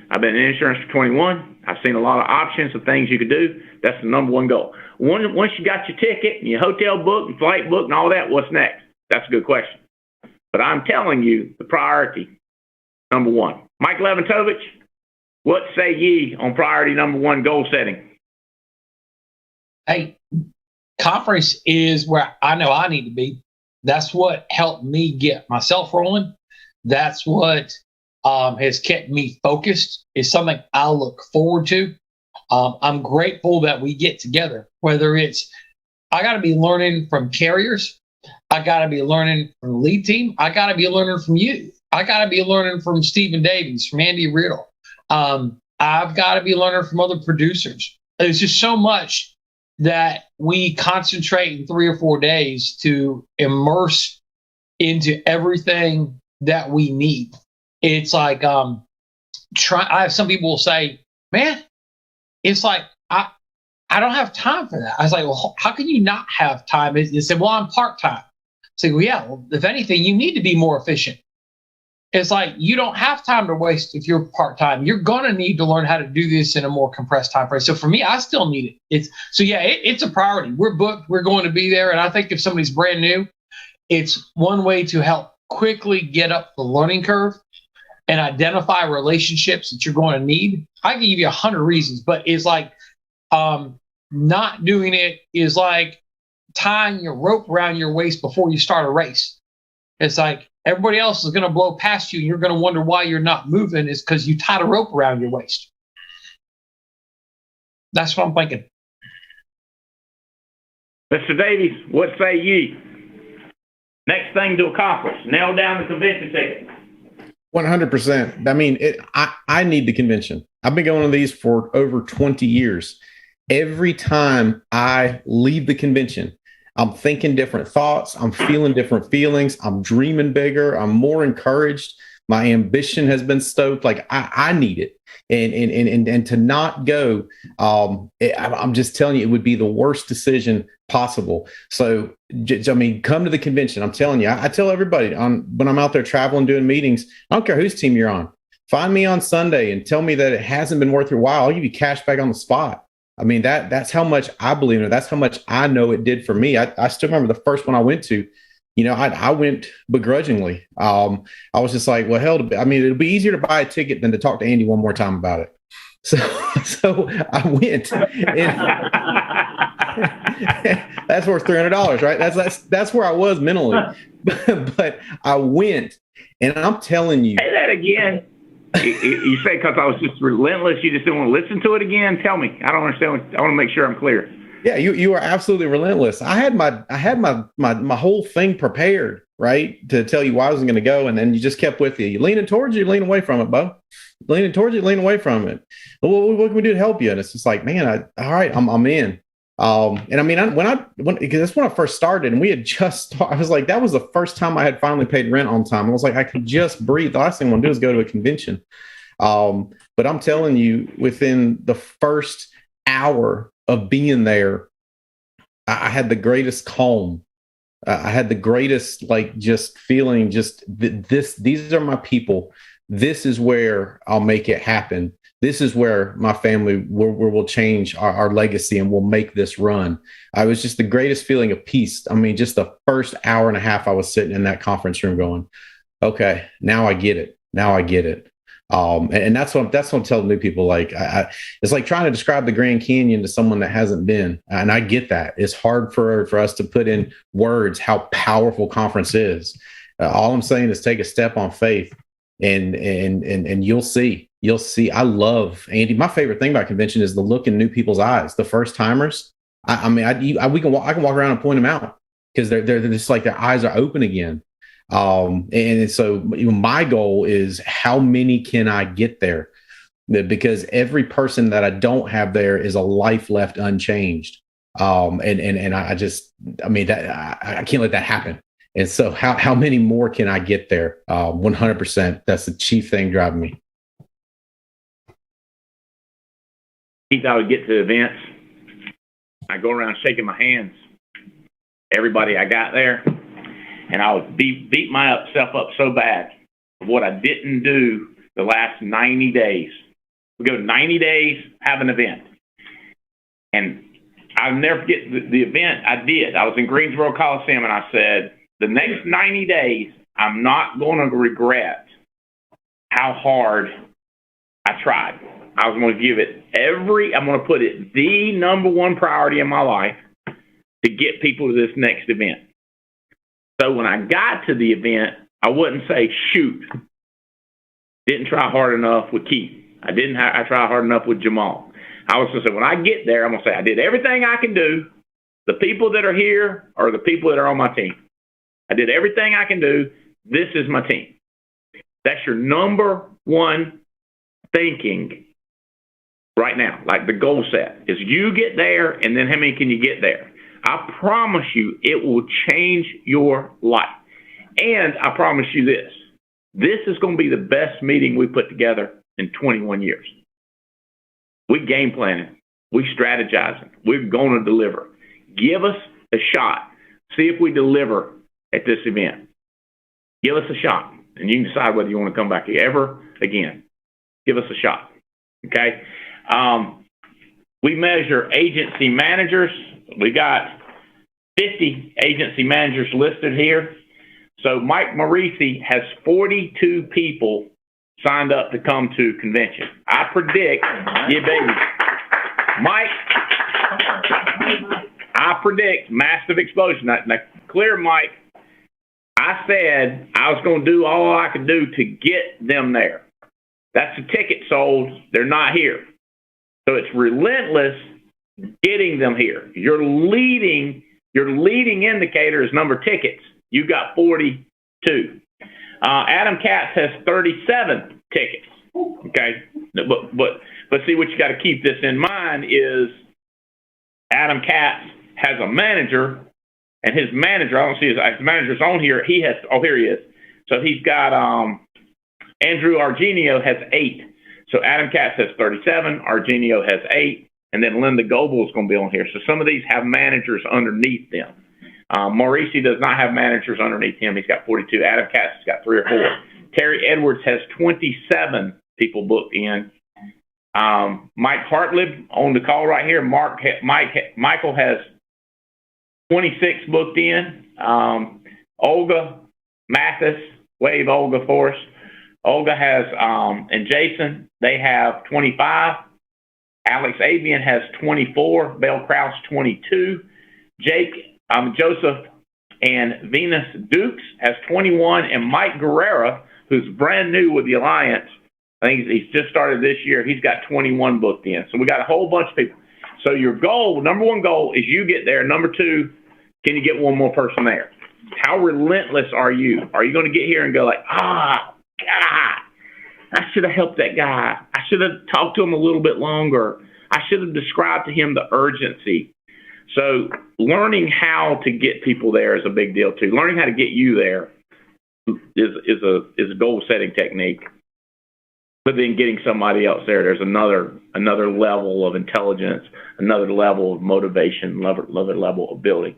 I've been in insurance for 21. I've seen a lot of options of things you could do. That's the number one goal. Once you got your ticket and your hotel booked and flight booked and all that, what's next? That's a good question. But I'm telling you the priority, number one. Mike Leventovich, what say ye on priority number one, goal setting? Hey, conference is where I know I need to be. That's what helped me get myself rolling. That's what has kept me focused. Is something I look forward to. I'm grateful that we get together, whether it's I got to be learning from carriers. I got to be learning from the lead team. I got to be learning from you. I got to be learning from Stephen Davies, from Andy Riddle. I've got to be learning from other producers. There's just so much that we concentrate in 3 or 4 days to immerse into everything that we need. It's like, I have some people will say, man, it's like, I don't have time for that. I was like, well, how can you not have time? They said, well, I'm part-time. I say, well, yeah, well, if anything, you need to be more efficient. It's like, you don't have time to waste if you're part-time. You're going to need to learn how to do this in a more compressed time frame. So for me, I still need it. It's a priority. We're booked. We're going to be there. And I think if somebody's brand new, it's one way to help quickly get up the learning curve and identify relationships that you're going to need. I can give you 100 reasons, but it's like not doing it is like tying your rope around your waist before you start a race. It's like everybody else is going to blow past you and you're going to wonder why you're not moving. Is because you tied a rope around your waist. That's what I'm thinking. Mr. Davies, what say ye? Next thing to accomplish, nail down the convention ticket. 100%. I mean, I need the convention. I've been going to these for over 20 years. Every time I leave the convention, I'm thinking different thoughts. I'm feeling different feelings. I'm dreaming bigger. I'm more encouraged. My ambition has been stoked. Like I need it. And to not go, I'm just telling you, it would be the worst decision possible. So, I mean, come to the convention. I'm telling you, I tell everybody when I'm out there traveling, doing meetings, I don't care whose team you're on. Find me on Sunday and tell me that it hasn't been worth your while. I'll give you cash back on the spot. I mean, that's how much I believe in it. That's how much I know it did for me. I still remember the first one I went to. You know, I went begrudgingly. I was just like, well, hell, I mean, it'll be easier to buy a ticket than to talk to Andy one more time about it. So I went. That's worth $300, right? That's where I was mentally. But I went, and I'm telling you. Say that again. You say because I was just relentless. You just didn't want to listen to it again. Tell me. I don't understand. I want to make sure I'm clear. Yeah, you are absolutely relentless. I had my whole thing prepared, right, to tell you why I wasn't going to go, and then you just kept with you. You leaning towards you, lean away from it, Bo. Leaning towards you, lean away from it. Well, what can we do to help you? And it's just like, man, all right, I'm in. And I mean, because that's when I first started, and we had just. I was like, that was the first time I had finally paid rent on time. I was like, I could just breathe. The last thing I want to do is go to a convention. But I'm telling you, within the first hour of being there, I had the greatest calm. I had the greatest, like, just feeling, just these are my people. This is where I'll make it happen. This is where my family will change our legacy and we'll make this run. I was just the greatest feeling of peace. I mean, just the first hour and a half I was sitting in that conference room going, okay, now I get it. Now I get it. And that's what I'm telling new people. Like, it's like trying to describe the Grand Canyon to someone that hasn't been. And I get that. It's hard for us to put in words how powerful conference is. All I'm saying is take a step on faith, and you'll see. You'll see. I love, Andy. My favorite thing about convention is the look in new people's eyes. The first timers. I can walk around and point them out because they're just like their eyes are open again. And so my goal is how many can I get there? because every person that I don't have there is a life left unchanged. And I just, I mean, that I can't let that happen. And so how many more can I get there? 100%. That's the chief thing driving me. Keith, I would get to events. I go around shaking my hands. Everybody I got there, and I would beat myself up so bad of what I didn't do the last 90 days. We go 90 days, have an event. And I'll never forget the event I did. I was in Greensboro Coliseum, and I said, the next 90 days, I'm not going to regret how hard I tried. I was going to give it I'm going to put it the number one priority in my life to get people to this next event. So when I got to the event, I wouldn't say, shoot, didn't try hard enough with Keith. I tried hard enough with Jamal. I was going to say, when I get there, I'm going to say, I did everything I can do. The people that are here are the people that are on my team. I did everything I can do. This is my team. That's your number one thinking right now. Like the goal set is you get there, and then how many can you get there? I promise you it will change your life. And I promise you this is going to be the best meeting we put together in 21 years. We game planning. We strategizing. We're going to deliver. Give us a shot. See if we deliver at this event. Give us a shot, and you can decide whether you want to come back ever again. Give us a shot, okay? We measure agency managers. We got 50 agency managers listed here. So Mike Morisi has 42 people signed up to come to convention. I predict, yeah, baby. Mike, I predict massive explosion. Now, clear, Mike. I said I was going to do all I could do to get them there. That's the ticket sold. They're not here. So it's relentless getting them here. Your leading indicator is number of tickets. You got 42. Adam Katz has 37 tickets. Okay, but see, what you got to keep this in mind is Adam Katz has a manager, and his manager, I don't see his manager's on here. He has, here he is. So he's got Andrew Argenio has 8. So Adam Katz has 37, Argenio has 8, and then Linda Goebel is going to be on here. So some of these have managers underneath them. Morisi does not have managers underneath him. He's got 42. Adam Katz has got 3 or 4. Terry Edwards has 27 people booked in. Mike Hartlib on the call right here. Michael has 26 booked in. Olga Mathis, wave Olga for us. Olga has, and Jason, they have 25. Alex Avian has 24. Belle Krause, 22. Joseph and Venus Dukes has 21. And Mike Guerrera, who's brand new with the Alliance, I think he's just started this year, he's got 21 booked in. So we got a whole bunch of people. So your goal, number one goal, is you get there. Number 2, can you get one more person there? How relentless are you? Are you going to get here and go like, God, I should have helped that guy. I should have talked to him a little bit longer. I should have described to him the urgency. So learning how to get people there is a big deal too. Learning how to get you there is a goal-setting technique. But then getting somebody else there, there's another level of intelligence, another level of motivation, another level of building.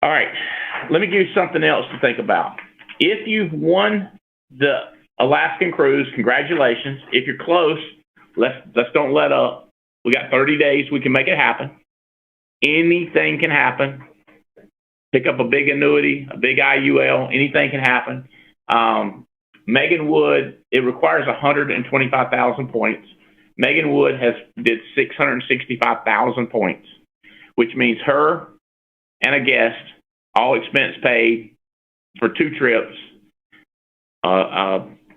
All right, let me give you something else to think about. If you've won the Alaskan cruise, congratulations. If you're close, let's don't let up. We got 30 days. We can make it happen. Anything can happen. Pick up a big annuity, a big IUL. Anything can happen. Megan Wood, it requires 125,000 points. Megan Wood did 665,000 points, which means her and a guest, all expense paid for 2 trips,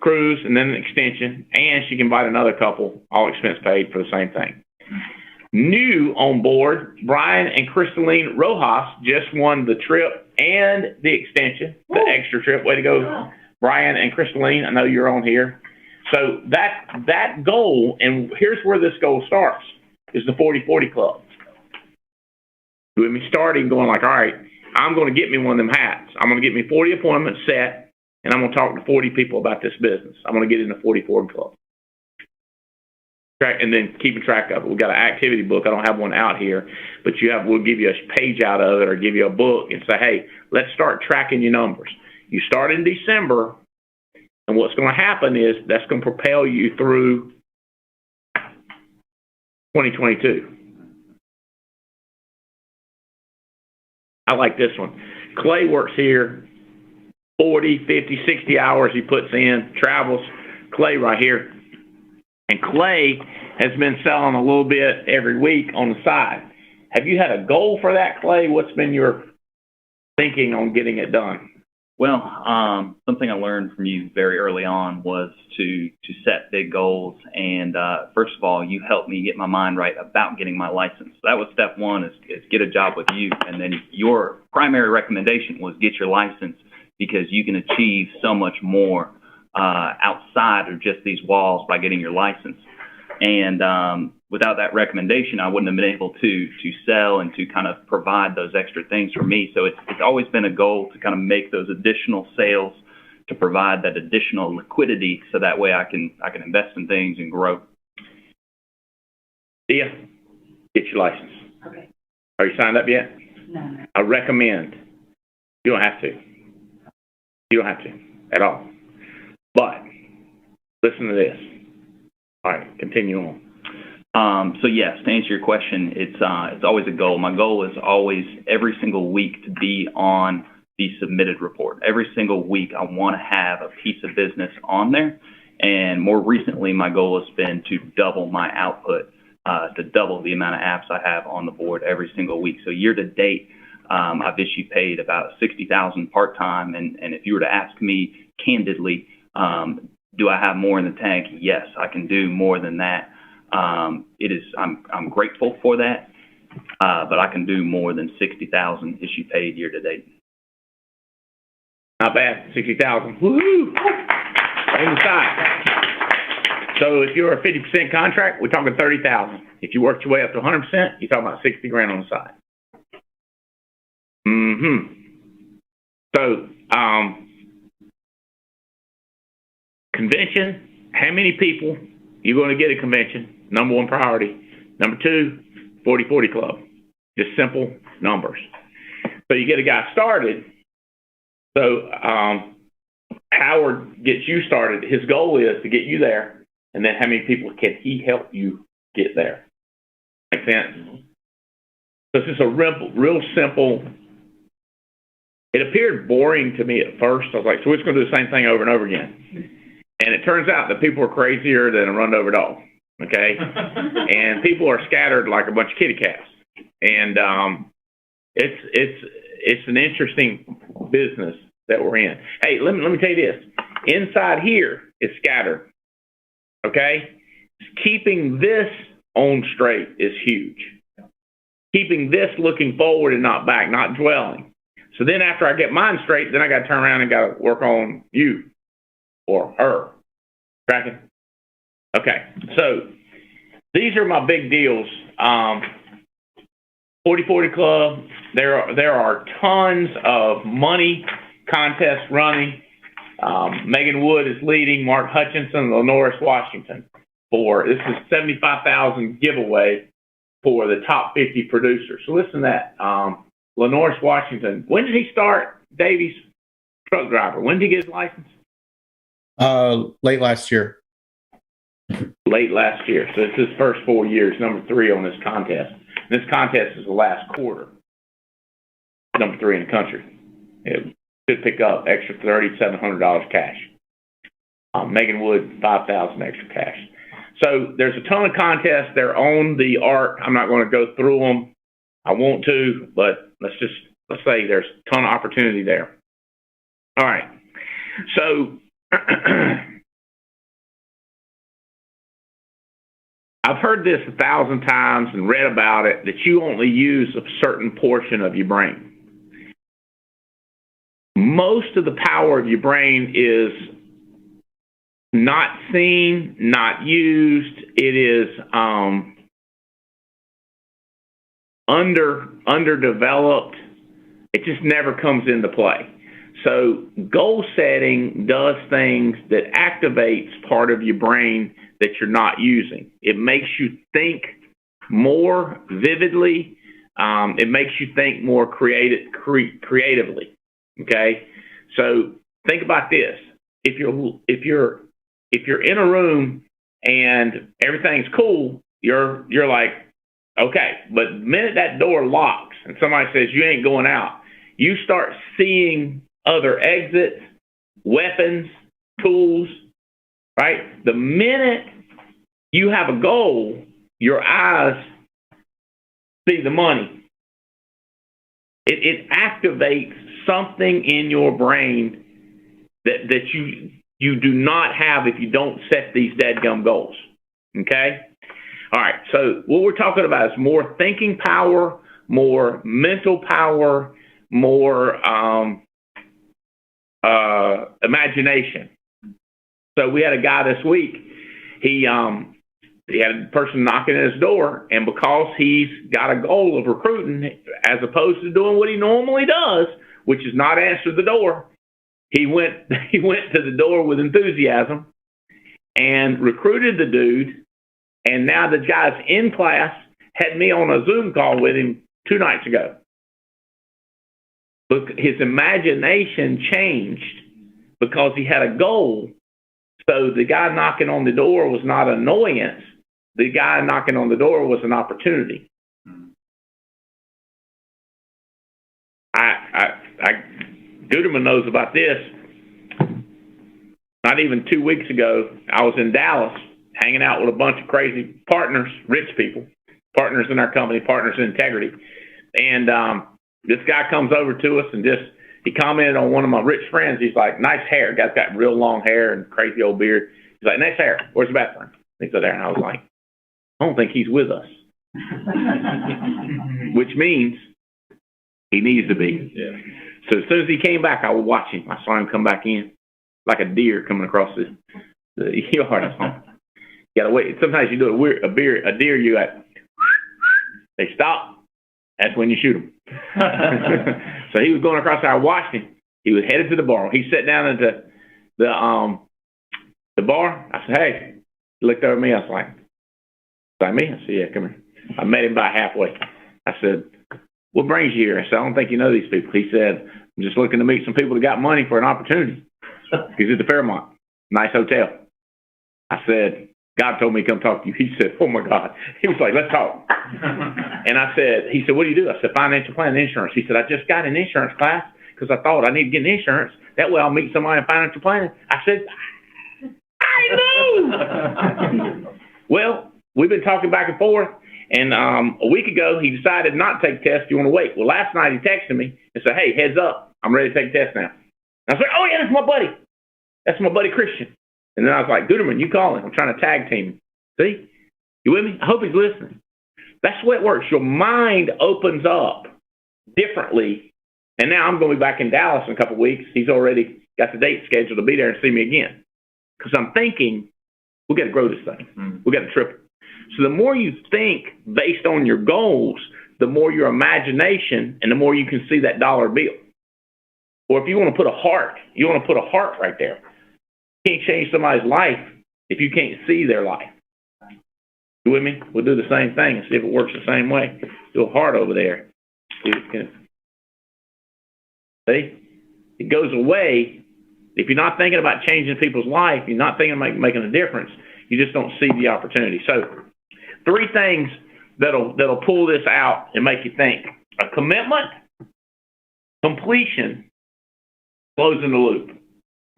cruise and then an extension, and she can invite another couple, all expense paid for the same thing. New on board, Brian and Crystaline Rojas just won the trip and the extension, the extra trip. Way to go, Brian and Crystaline. I know you're on here. So that goal, and here's where this goal starts, is the 40-40 club. With me starting going like, all right, I'm going to get me one of them hats. I'm going to get me 40 appointments set, and I'm going to talk to 40 people about this business. I'm going to get in the 40-40 club. And then keeping track of it. We've got an activity book. I don't have one out here, but we'll give you a page out of it or give you a book and say, hey, let's start tracking your numbers. You start in December, and what's going to happen is that's going to propel you through 2022. I like this one. Clay works here 40, 50, 60 hours he puts in, travels. Clay right here. And Clay has been selling a little bit every week on the side. Have you had a goal for that, Clay? What's been your thinking on getting it done? Well, something I learned from you very early on was to set big goals. And first of all, you helped me get my mind right about getting my license. So that was step one, is get a job with you. And then your primary recommendation was get your license, because you can achieve so much more outside of just these walls by getting your license. And without that recommendation, I wouldn't have been able to sell and to kind of provide those extra things for me. So it's always been a goal to kind of make those additional sales, to provide that additional liquidity, so that way I can invest in things and grow. Yeah, get your license. Okay. Are you signed up yet? No. I recommend. You don't have to. You don't have to at all. But listen to this. All right, continue on. So yes, to answer your question, it's always a goal. My goal is always every single week to be on the submitted report. Every single week, I want to have a piece of business on there. And more recently, my goal has been to double my output, to double the amount of apps I have on the board every single week. So year to date, I've issued paid about 60,000 part-time. And if you were to ask me candidly, do I have more in the tank? Yes, I can do more than that. I'm grateful for that, but I can do more than 60,000 issue paid year to date. Not bad, 60,000. Woo! On the side. So if you're a 50% contract, we're talking 30,000. If you worked your way up to 100%, you're talking about 60 grand on the side. So, convention, how many people you're going to get a convention? Number one priority. Number two, 40-40 club. Just simple numbers. So you get a guy started. So Howard gets you started. His goal is to get you there, and then how many people can he help you get there? Make sense? So it's just a real simple. It appeared boring to me at first. I was like, so we're just going to do the same thing over and over again. And it turns out that people are crazier than a run-over dog, okay? And people are scattered like a bunch of kitty cats. And it's an interesting business that we're in. Hey, let me tell you this. Inside here is scattered, okay? Keeping this on straight is huge. Keeping this looking forward and not back, not dwelling. So then after I get mine straight, then I got to turn around and got to work on you or her. Tracking? Okay. So these are my big deals. 40-40 Club, there are tons of money contests running. Megan Wood is leading, Mark Hutchinson, Lenoris Washington. This is $75,000 giveaway for the top 50 producers. So listen to that. Lenoris Washington, when did he start Davies truck driver? When did he get his license? Late last year. Late last year. So it's his first 4 years, number 3 on this contest. This contest is the last quarter. Number 3 in the country. It should pick up extra $3,700 cash. Megan Wood, $5,000 extra cash. So there's a ton of contests. They're on the ARC. I'm not going to go through them. I want to, but let's say there's a ton of opportunity there. All right. So I've heard this 1,000 times and read about it, that you only use a certain portion of your brain. Most of the power of your brain is not seen, not used. It is underdeveloped. It just never comes into play. So goal setting does things that activates part of your brain that you're not using. It makes you think more vividly. It makes you think more creatively. Okay, so think about this: if you're in a room and everything's cool, you're like, okay. But the minute that door locks and somebody says you ain't going out, you start seeing other exits, weapons, tools, right? The minute you have a goal, your eyes see the money. It activates something in your brain that you do not have if you don't set these dadgum goals. Okay? All right, so what we're talking about is more thinking power, more mental power, more imagination. So we had a guy this week. He had a person knocking at his door, and because he's got a goal of recruiting, as opposed to doing what he normally does, which is not answer the door, he went to the door with enthusiasm and recruited the dude. And now the guy's in class, had me on a Zoom call with him 2 nights ago. Look, his imagination changed because he had a goal. So the guy knocking on the door was not an annoyance. The guy knocking on the door was an opportunity. Guterman knows about this. Not even 2 weeks ago, I was in Dallas hanging out with a bunch of crazy partners, rich people, partners in our company, partners in integrity. And this guy comes over to us and he commented on one of my rich friends. He's like, nice hair. Guy's got real long hair and crazy old beard. He's like, nice hair. Where's the bathroom? He's there. And I was like, I don't think he's with us. Which means he needs to be. Yeah. So as soon as he came back, I would watch him. I saw him come back in like a deer coming across the yard. You gotta wait. Sometimes you do a deer, you got, they stop. That's when you shoot them. So he was going across there. I watched him. He was headed to the bar. He sat down at the bar. I said, hey. He looked over at me. I was like me? I said, yeah, come here. I met him about halfway. I said, what brings you here? I said, I don't think you know these people. He said, I'm just looking to meet some people that got money for an opportunity. He's at the Fairmont. Nice hotel. I said, God told me to come talk to you. He said, oh, my God. He was like, let's talk. And he said, what do you do? I said, financial planning and insurance. He said, I just got an insurance class because I thought I need to get an insurance. That way I'll meet somebody in financial planning. I said, I know. Well, we've been talking back and forth. And a week ago, he decided not to take the test. You want to wait? Well, last night he texted me and said, hey, heads up. I'm ready to take the test now. And I was like, oh, yeah, that's my buddy. That's my buddy Christian. And then I was like, Guterman, you call him. I'm trying to tag team him. See? You with me? I hope he's listening. That's the way it works. Your mind opens up differently. And now I'm going to be back in Dallas in a couple of weeks. He's already got the date scheduled to be there and see me again. Because I'm thinking, we got to grow this thing. We got to triple. So the more you think based on your goals, the more your imagination and the more you can see that dollar bill. Or if you want to put a heart, you want to put a heart right there. You can't change somebody's life if you can't see their life. You with me? We'll do the same thing and see if it works the same way. Do a heart over there. See? It goes away. If you're not thinking about changing people's life, you're not thinking about making a difference, you just don't see the opportunity. So 3 things that'll pull this out and make you think. A commitment, completion, closing the loop.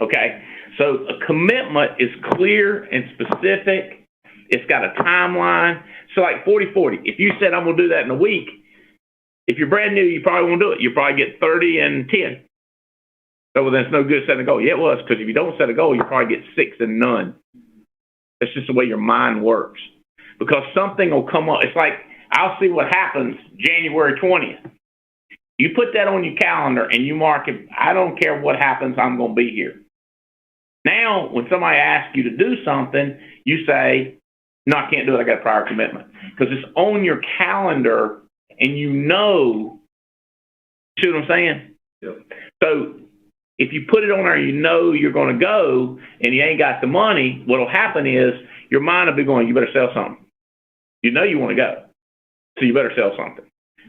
Okay? So a commitment is clear and specific. It's got a timeline. So like 40-40. If you said, I'm going to do that in a week, if you're brand new, you probably won't do it. You probably get 30 and 10. So well, then it's no good setting a goal. Yeah, it was, because if you don't set a goal, you probably get 6 and none. That's just the way your mind works. Because something will come up. It's like, I'll see what happens January 20th. You put that on your calendar and you mark it. I don't care what happens, I'm going to be here. Now, when somebody asks you to do something, you say, no, I can't do it. I got a prior commitment. Because it's on your calendar and you know, see what I'm saying? Yep. So if you put it on there, you know you're going to go and you ain't got the money, what will happen is your mind will be going, you better sell something. You know you want to go. So you better sell something.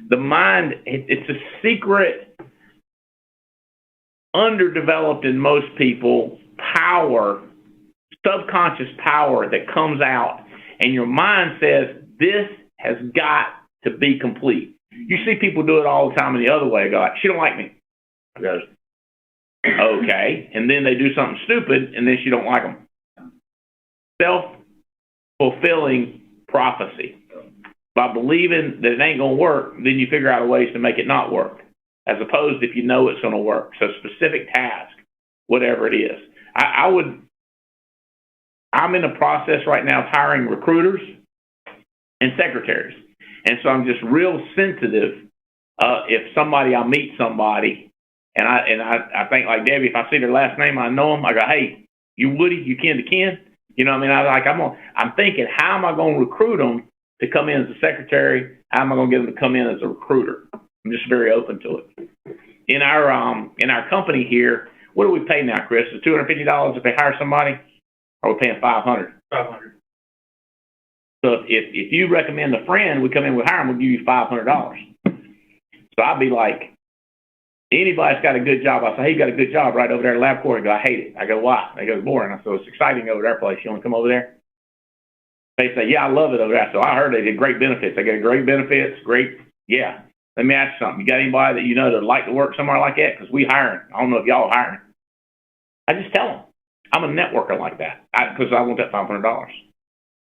The mind, it's a secret, underdeveloped in most people, power, subconscious power that comes out, and your mind says, this has got to be complete. You see people do it all the time in the other way. Go, she don't like me. I goes, okay. And then they do something stupid, and then she don't like them. Self-fulfilling prophecy. By believing that it ain't going to work, then you figure out ways to make it not work, as opposed if you know it's going to work. So specific task, whatever it is. I'm in the process right now of hiring recruiters and secretaries. And so I'm just real sensitive if I'll meet somebody, and I think like Debbie, if I see their last name, I know them, I go, hey, you Woody, you Ken to Ken? You know what I mean? I'm thinking, how am I going to recruit them to come in as a secretary? How am I going to get them to come in as a recruiter? I'm just very open to it. In our company here, what do we pay now, Chris? Is $250 if they hire somebody? Or are we paying $500? $500. So if you recommend a friend, we come in with hire them, we'll give you $500. So I'd be like, anybody's got a good job. I say, hey, you got a good job right over there at LabCorp. I go, I hate it. I go, why? They go, it's boring. I said, it's exciting over their place. You want to come over there? They say, yeah, I love it over there. So I heard they did great benefits. They get great benefits, great. Yeah. Let me ask you something. You got anybody that you know that would like to work somewhere like that? Because we hiring. I don't know if y'all are hiring. I just tell them. I'm a networker like that because I want that $500.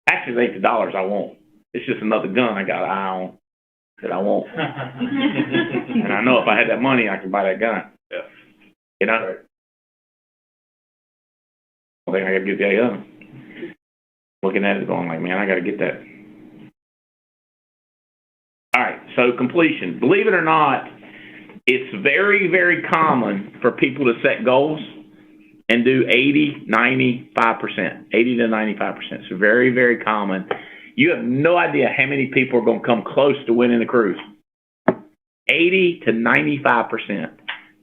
Actually, it ain't the dollars I want. It's just another gun I got an eye on that I want. And I know if I had that money, I could buy that gun. Yeah. You know? Right. I think I got to get the other. Looking at it going like, man, I got to get that. All right, so completion. Believe it or not, it's very, very common for people to set goals and do 80, 95%, 80 to 95%. It's very, very common. You have no idea how many people are going to come close to winning the cruise. 80 to 95%.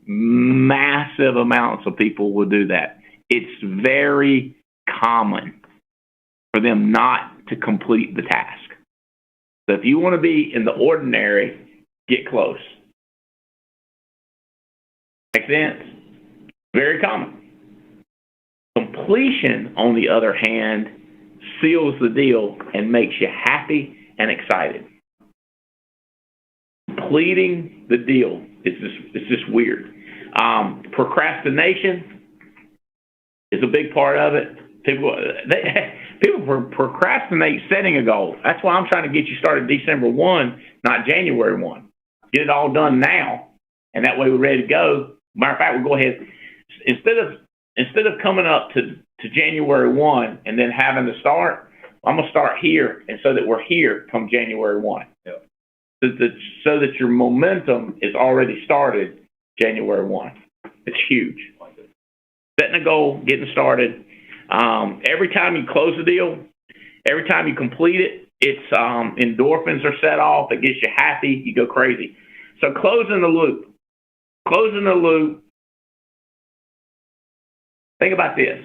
Massive amounts of people will do that. It's very common for them not to complete the task. So if you want to be in the ordinary, get close. Make sense? Very common. Completion, on the other hand, seals the deal and makes you happy and excited. Completing the deal it's just weird. Procrastination is a big part of it. People procrastinate setting a goal. That's why I'm trying to get you started December 1, not January 1. Get it all done now, and that way we're ready to go. Matter of fact, we'll go ahead. Instead of coming up to January 1 and then having to start, I'm going to start here, and so that we're here come January 1. Yep. So that your momentum is already started January 1. It's huge. Setting a goal, getting started. Every time you close a deal, every time you complete it, it's endorphins are set off. It gets you happy. You go crazy. So closing the loop. Closing the loop. Think about this.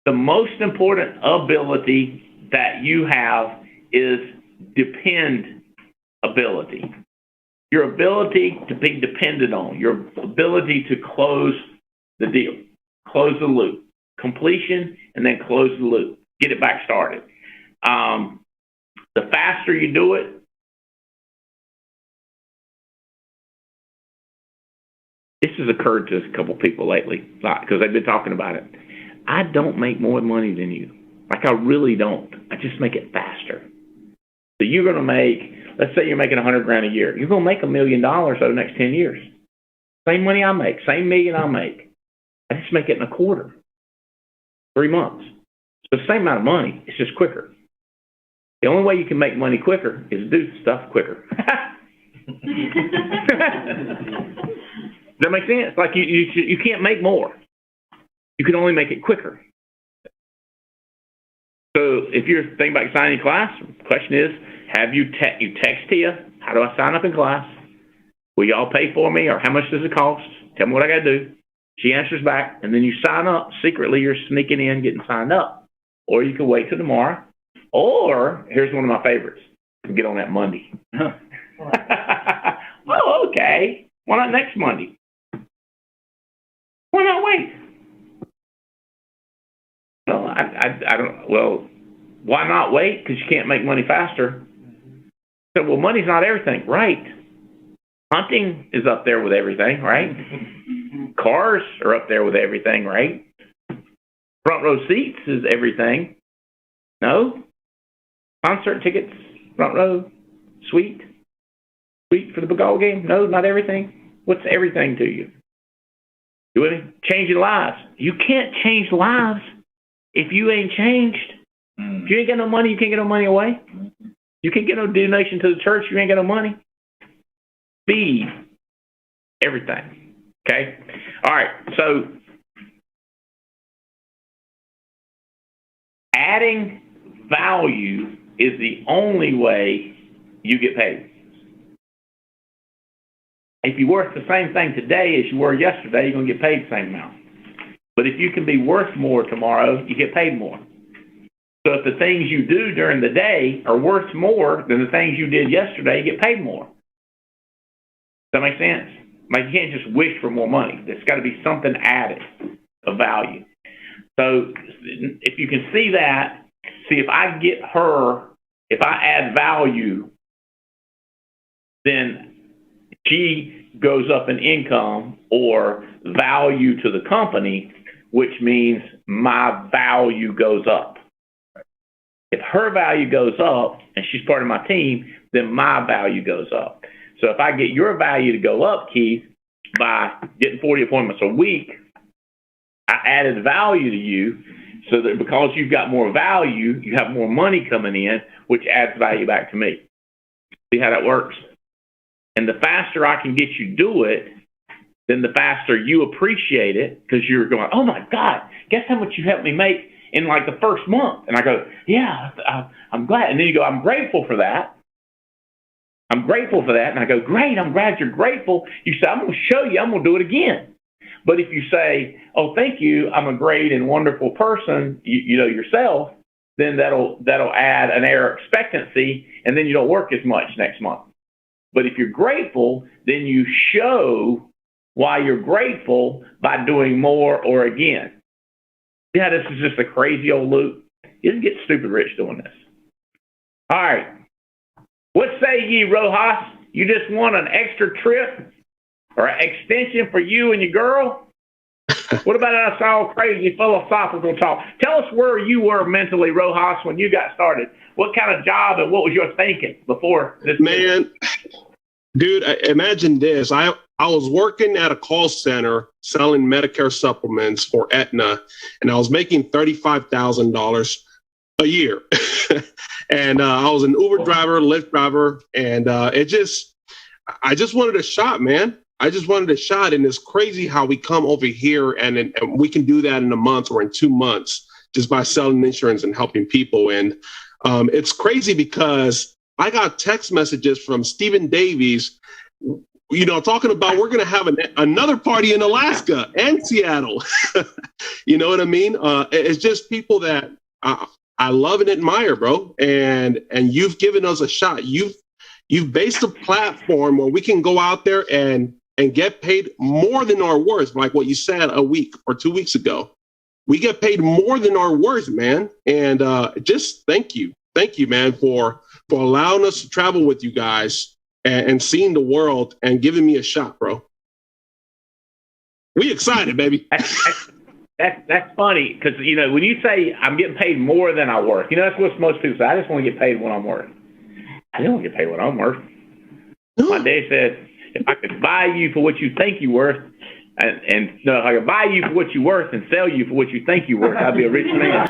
The most important ability that you have is dependability. Your ability to be depended on. Your ability to close the deal. Close the loop. Completion, and then close the loop. Get it back started. The faster you do it, this has occurred to a couple people lately, because they've been talking about it. I don't make more money than you. Like, I really don't. I just make it faster. So you're going to make, let's say you're making $100,000 a year. You're going to make $1 million over the next 10 years. Same money I make, same million I make. I just make it in a quarter. 3 months. So the same amount of money, it's just quicker. The only way you can make money quicker is do stuff quicker. Does that make sense? Like you can't make more. you can only make it quicker. So if you're thinking about signing in class, the question is, have you text Tia, how do I sign up in class? Will y'all pay for me, or how much does it cost? Tell me what I got to do. She answers back, and then you sign up. Secretly, you're sneaking in, getting signed up. Or you can wait till tomorrow. Or, here's one of my favorites. Get on that Monday. Oh, okay. Why not next Monday? Why not wait? Well, I don't. Well, why not wait? Because you can't make money faster. So, well, money's not everything, right? Hunting is up there with everything, right? Cars are up there with everything, right? Front row seats is everything. No? Concert tickets, front row, suite for the ball game? No, not everything. What's everything to you? You with me? Changing lives. You can't change lives if you ain't changed. If you ain't got no money, you can't get no money away. You can't get no donation to the church, you ain't got no money. Feed everything. Okay? All right, so adding value is the only way you get paid. If you're worth the same thing today as you were yesterday, you're going to get paid the same amount. But if you can be worth more tomorrow, you get paid more. So if the things you do during the day are worth more than the things you did yesterday, you get paid more. Does that make sense? Like, you can't just wish for more money. There's got to be something added of value. So if you can see that, if I get her, if I add value, then she goes up in income or value to the company, which means my value goes up. If her value goes up and she's part of my team, then my value goes up. So if I get your value to go up, Keith, by getting 40 appointments a week, I added value to you so that because you've got more value, you have more money coming in, which adds value back to me. See how that works? And the faster I can get you do it, then the faster you appreciate it, because you're going, oh my God, guess how much you helped me make in like the first month? And I go, yeah, I'm glad. And then you go, I'm grateful for that. I'm grateful for that. And I go, great, I'm glad you're grateful. You say, I'm going to show you, I'm going to do it again. But if you say, oh, thank you, I'm a great and wonderful person, you know yourself, then that'll add an air of expectancy, and then you don't work as much next month. But if you're grateful, then you show why you're grateful by doing more or again. Yeah, this is just a crazy old loop. You didn't get stupid rich doing this. All right. What say ye, Rojas? You just want an extra trip or an extension for you and your girl? What about us all crazy philosophical talk? Tell us where you were mentally, Rojas, when you got started. What kind of job and what was your thinking before this? Man, dude, imagine this. I was working at a call center selling Medicare supplements for Aetna, and I was making $35,000 a year. And I was an Uber driver, Lyft driver, and I just wanted a shot, man. I just wanted a shot, and it's crazy how we come over here and we can do that in a month or in 2 months just by selling insurance and helping people. And it's crazy because I got text messages from Stephen Davies, you know, talking about we're going to have another party in Alaska and Seattle. You know what I mean? It's just people that I love and admire, bro. And you've given us a shot. You've based a platform where we can go out there and get paid more than our worth, like what you said a week or 2 weeks ago. We get paid more than our worth, man. And just thank you, man, for allowing us to travel with you guys and seeing the world and giving me a shot, bro. We excited, baby. That's funny because, you know, when you say I'm getting paid more than I worth, you know, that's what most people say. I just want to get paid what I'm worth. I don't want to get paid what I'm worth. My dad said, if I could buy you for what you think you're worth, and no, if I could buy you for what you're worth and sell you for what you think you're worth, I'd be a rich man.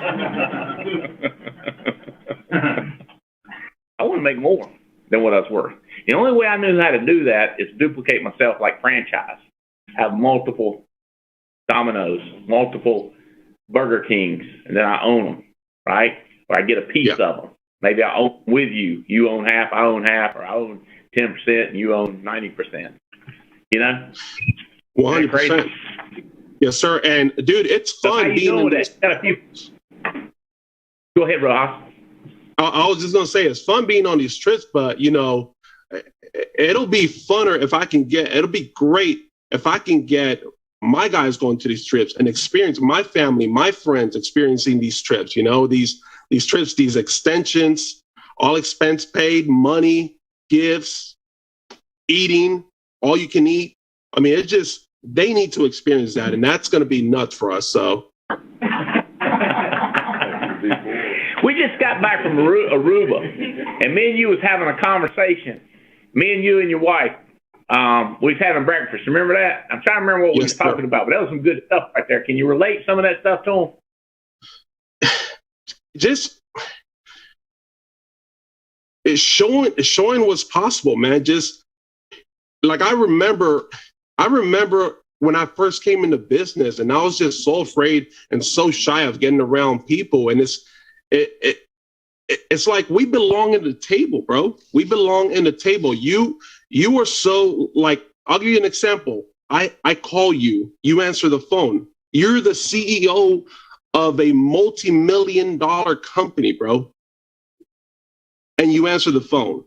I want to make more than what I was worth. The only way I knew how to do that is duplicate myself like franchise. Have multiple Domino's, multiple Burger Kings, and then I own them, right? Or I get a piece of them. Maybe I own with you. You own half, I own half, or I own 10% and you own 90%. You know? 100%. Yes, sir. And dude, it's fun being in this. Go ahead, Ross. I was just gonna say it's fun being on these trips, but you know, it'll be funner if I can get. It'll be great if I can get my guys going to these trips and experience my family, my friends experiencing these trips. You know, these trips, these extensions, all expense paid, money, gifts, eating, all you can eat. I mean, it's just. They need to experience that, and that's going to be nuts for us. So, we just got back from Aruba, and me and you was having a conversation. Me and you and your wife, we was having breakfast. Remember that? I'm trying to remember what we was talking about, but that was some good stuff right there. Can you relate some of that stuff to them? Just it's showing what's possible, man. Just like I remember when I first came into business, and I was just so afraid and so shy of getting around people. And it's like we belong at the table, bro. We belong in the table. You are so like. I'll give you an example. I call you. You answer the phone. You're the CEO of a multi-million-dollar company, bro, and you answer the phone.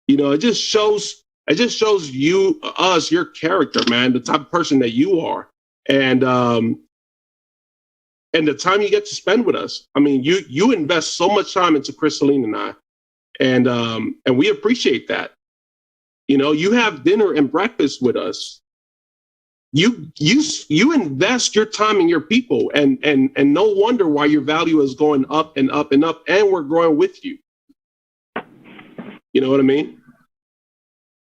You know, it just shows us, your character, man, the type of person that you are, and the time you get to spend with us. I mean, you invest so much time into Crystalline and I, and we appreciate that. You know, you have dinner and breakfast with us. You invest your time in your people, and no wonder why your value is going up and up and up, and we're growing with you. You know what I mean?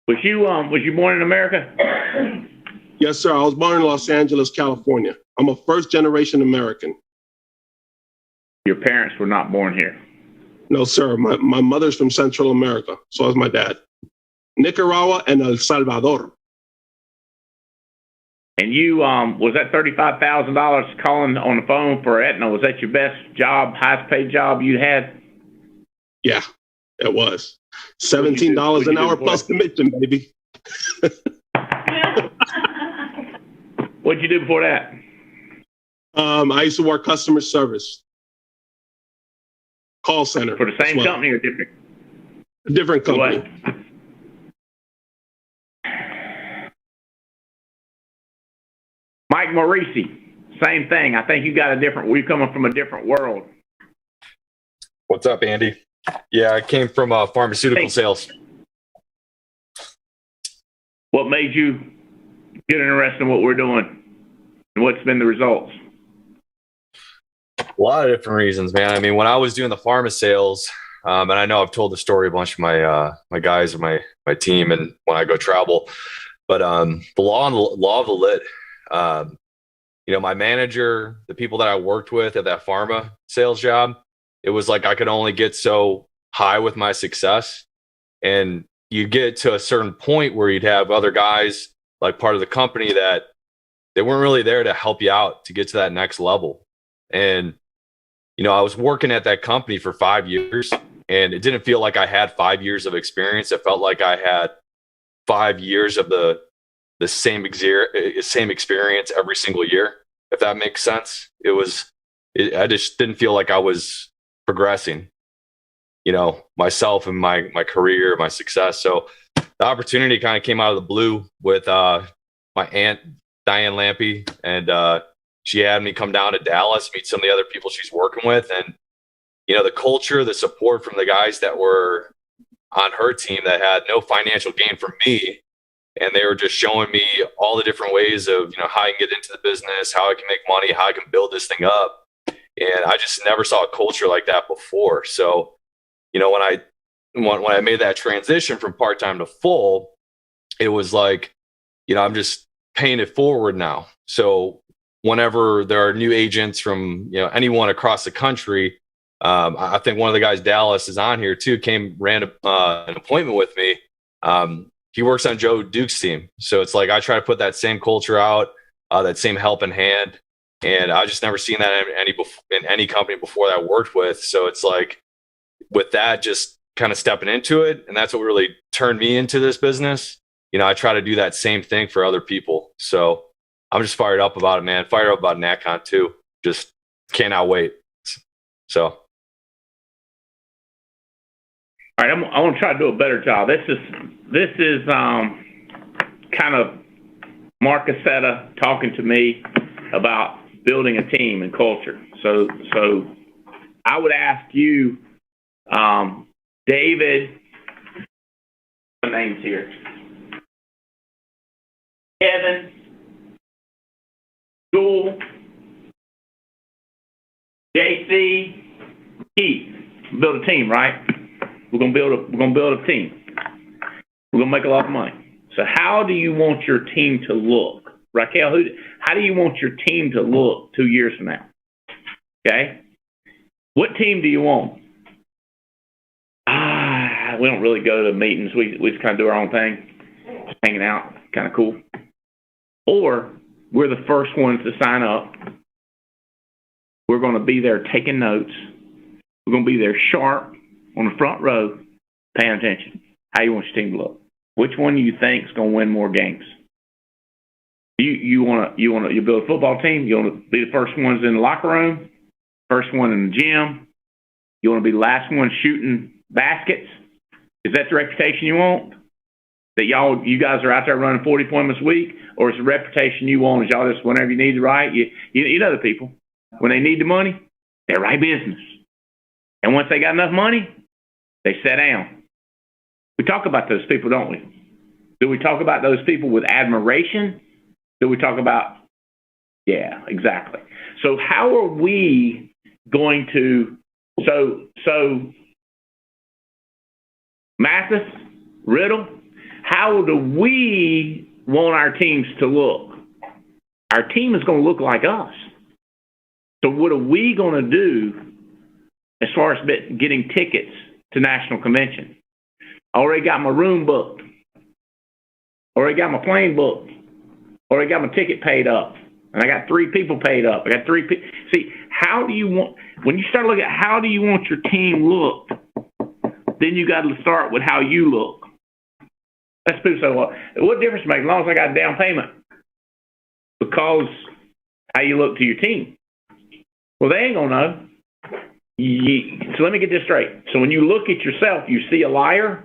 Was you born in America? Yes, sir. I was born in Los Angeles, California. I'm a first-generation American. Your parents were not born here? No, sir. My mother's from Central America. So is my dad. Nicaragua and El Salvador. And you, was that $35,000 calling on the phone for Aetna? Was that your best job, highest paid job you had? Yeah, it was. $17 an hour plus commission, baby. What'd you do before that? I used to work customer service, call center. For the same company or different? Different company. What? Mike Morisi, same thing. I think you got we're coming from a different world. What's up, Andy? Yeah, I came from pharmaceutical sales. What made you get interested in what we're doing? And what's been the results? A lot of different reasons, man. I mean, when I was doing the pharma sales, and I know I've told the story a bunch of my guys and my team, and when I go travel, but the law of the lit. You know, my manager, the people that I worked with at that pharma sales job, it was like I could only get so high with my success. And you get to a certain point where you'd have other guys, like part of the company, that they weren't really there to help you out to get to that next level. And, you know, I was working at that company for 5 years, and it didn't feel like I had 5 years of experience. It felt like I had 5 years of the same experience every single year, if that makes sense. I just didn't feel like I was progressing, you know, myself and my career, my success. So the opportunity kind of came out of the blue with my aunt, Diane Lampy, and she had me come down to Dallas, meet some of the other people she's working with. And, you know, the culture, the support from the guys that were on her team that had no financial gain from me. And they were just showing me all the different ways of, you know, how I can get into the business, how I can make money, how I can build this thing up. And I just never saw a culture like that before. So, you know, when I made that transition from part-time to full, it was like, you know, I'm just paying it forward now. So whenever there are new agents from, you know, anyone across the country, I think one of the guys, Dallas, is on here too, ran an appointment with me. He works on Joe Duke's team. So it's like I try to put that same culture out, that same helping hand. And I just never seen that in any company before that I worked with. So it's like with that, just kind of stepping into it. And that's what really turned me into this business. I try to do that same thing for other people. So I'm just fired up about it, man. Fired up about NatCon too. Just cannot wait. So. All right, I want to try to do a better job. This is kind of Mark Aceta talking to me about building a team and culture. So I would ask you, David, names here, Kevin, Jewel, JC, Keith, build a team, right? We're gonna build a team. We're gonna make a lot of money. So how do you want your team to look? Raquel, how do you want your team to look 2 years from now? Okay? What team do you want? We don't really go to meetings. We just kind of do our own thing, just hanging out, kind of cool. Or we're the first ones to sign up. We're going to be there taking notes. We're going to be there sharp on the front row, paying attention. How you want your team to look? Which one do you think is going to win more games? You build a football team. You want to be the first ones in the locker room, first one in the gym. You want to be the last one shooting baskets. Is that the reputation you want? That you guys are out there running 40 appointments a week, or is the reputation you want is y'all just whenever you need to write? You know the people when they need the money, they write business, and once they got enough money, they sit down. We talk about those people, don't we? Do we talk about those people with admiration? Do we talk about? Yeah, exactly. So how are we going to? So Mathis, Riddle, how do we want our teams to look? Our team is going to look like us. So what are we going to do as far as getting tickets to national convention? I already got my room booked. Already got my plane booked. Already got my ticket paid up. And I got 3 people paid up. I got 3 people. See, how do you want, when you start looking at how do you want your team looked, then you got to start with how you look. That's people say, well, what difference makes as long as I got a down payment? Because how you look to your team. Well, they ain't going to know. So let me get this straight. So when you look at yourself, you see a liar?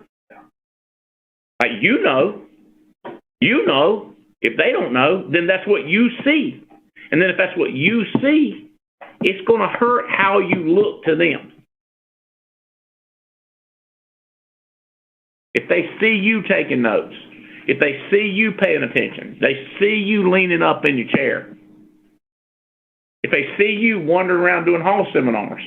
Like you know, if they don't know, then that's what you see. And then if that's what you see, it's going to hurt how you look to them. If they see you taking notes, if they see you paying attention, they see you leaning up in your chair, if they see you wandering around doing hall seminars,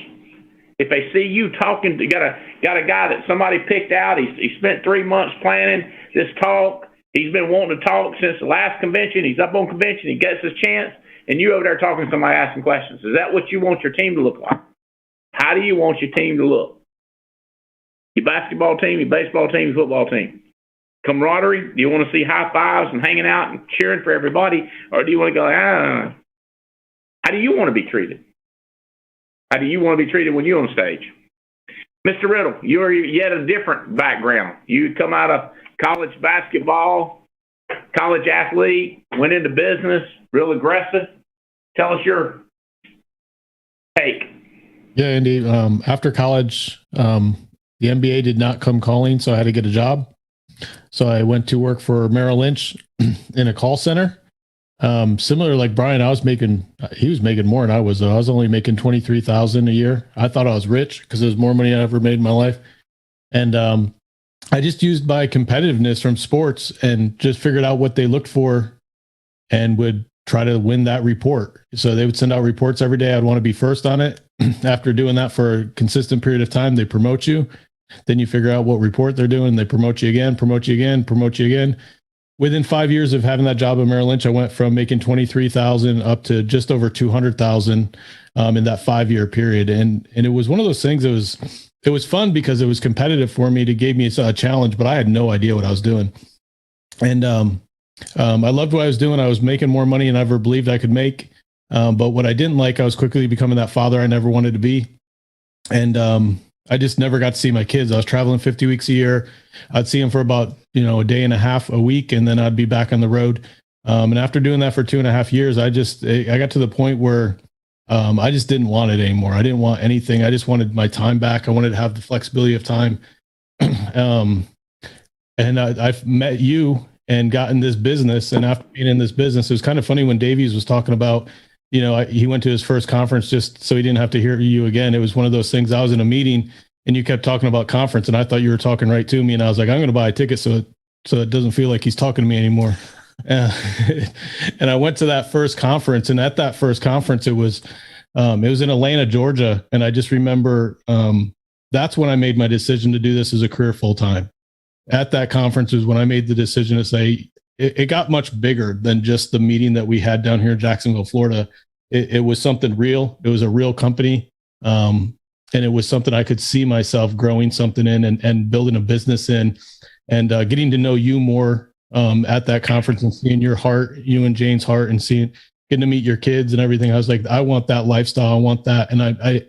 if they see you talking, got a guy that somebody picked out, he spent 3 months planning this talk, he's been wanting to talk since the last convention, he's up on convention, he gets his chance, and you over there talking to somebody asking questions. Is that what you want your team to look like? How do you want your team to look? Your basketball team, your baseball team, your football team. Camaraderie, do you want to see high fives and hanging out and cheering for everybody? Or do you want to go, how do you want to be treated? How do you want to be treated when you're on stage? Mr. Riddle, you're yet a different background. You come out of college basketball, college athlete, went into business, real aggressive. Tell us your take. Yeah, Andy. After college, the NBA did not come calling, so I had to get a job. So I went to work for Merrill Lynch in a call center. Similar like Brian, he was making more than I was, though. I was only making $23,000 a year. I thought I was rich because it was more money I ever made in my life. And I just used my competitiveness from sports and just figured out what they looked for and would try to win that report. So they would send out reports every day. I'd want to be first on it. After doing that for a consistent period of time, they promote you. Then you figure out what report they're doing. They promote you again, promote you again, promote you again. Within 5 years of having that job at Merrill Lynch, I went from making $23,000 up to just over $200,000 in that 5-year period. And it was one of those things. It was fun because it was competitive for me. It gave me a challenge, but I had no idea what I was doing. And I loved what I was doing. I was making more money than I ever believed I could make. But what I didn't like, I was quickly becoming that father I never wanted to be. And I just never got to see my kids. I was traveling 50 weeks a year. I'd see them for about, a day and a half a week, and then I'd be back on the road. And after doing that for 2.5 years, I got to the point where I just didn't want it anymore. I didn't want anything. I just wanted my time back. I wanted to have the flexibility of time. And I've met you and gotten this business. And after being in this business, it was kind of funny when Davies was talking about, he went to his first conference just so he didn't have to hear you again. It was one of those things. I was in a meeting and you kept talking about conference, and I thought you were talking right to me. And I was like, I'm going to buy a ticket so it doesn't feel like he's talking to me anymore. And I went to that first conference, and at that first conference, it was in Atlanta, Georgia. And I just remember that's when I made my decision to do this as a career full time. At that conference is when I made the decision to say it got much bigger than just the meeting that we had down here in Jacksonville, Florida. It was something real. It was a real company. And it was something I could see myself growing something in and building a business in, and getting to know you more at that conference and seeing your heart, you and Jane's heart, and getting to meet your kids and everything. I was like, I want that lifestyle. I want that. And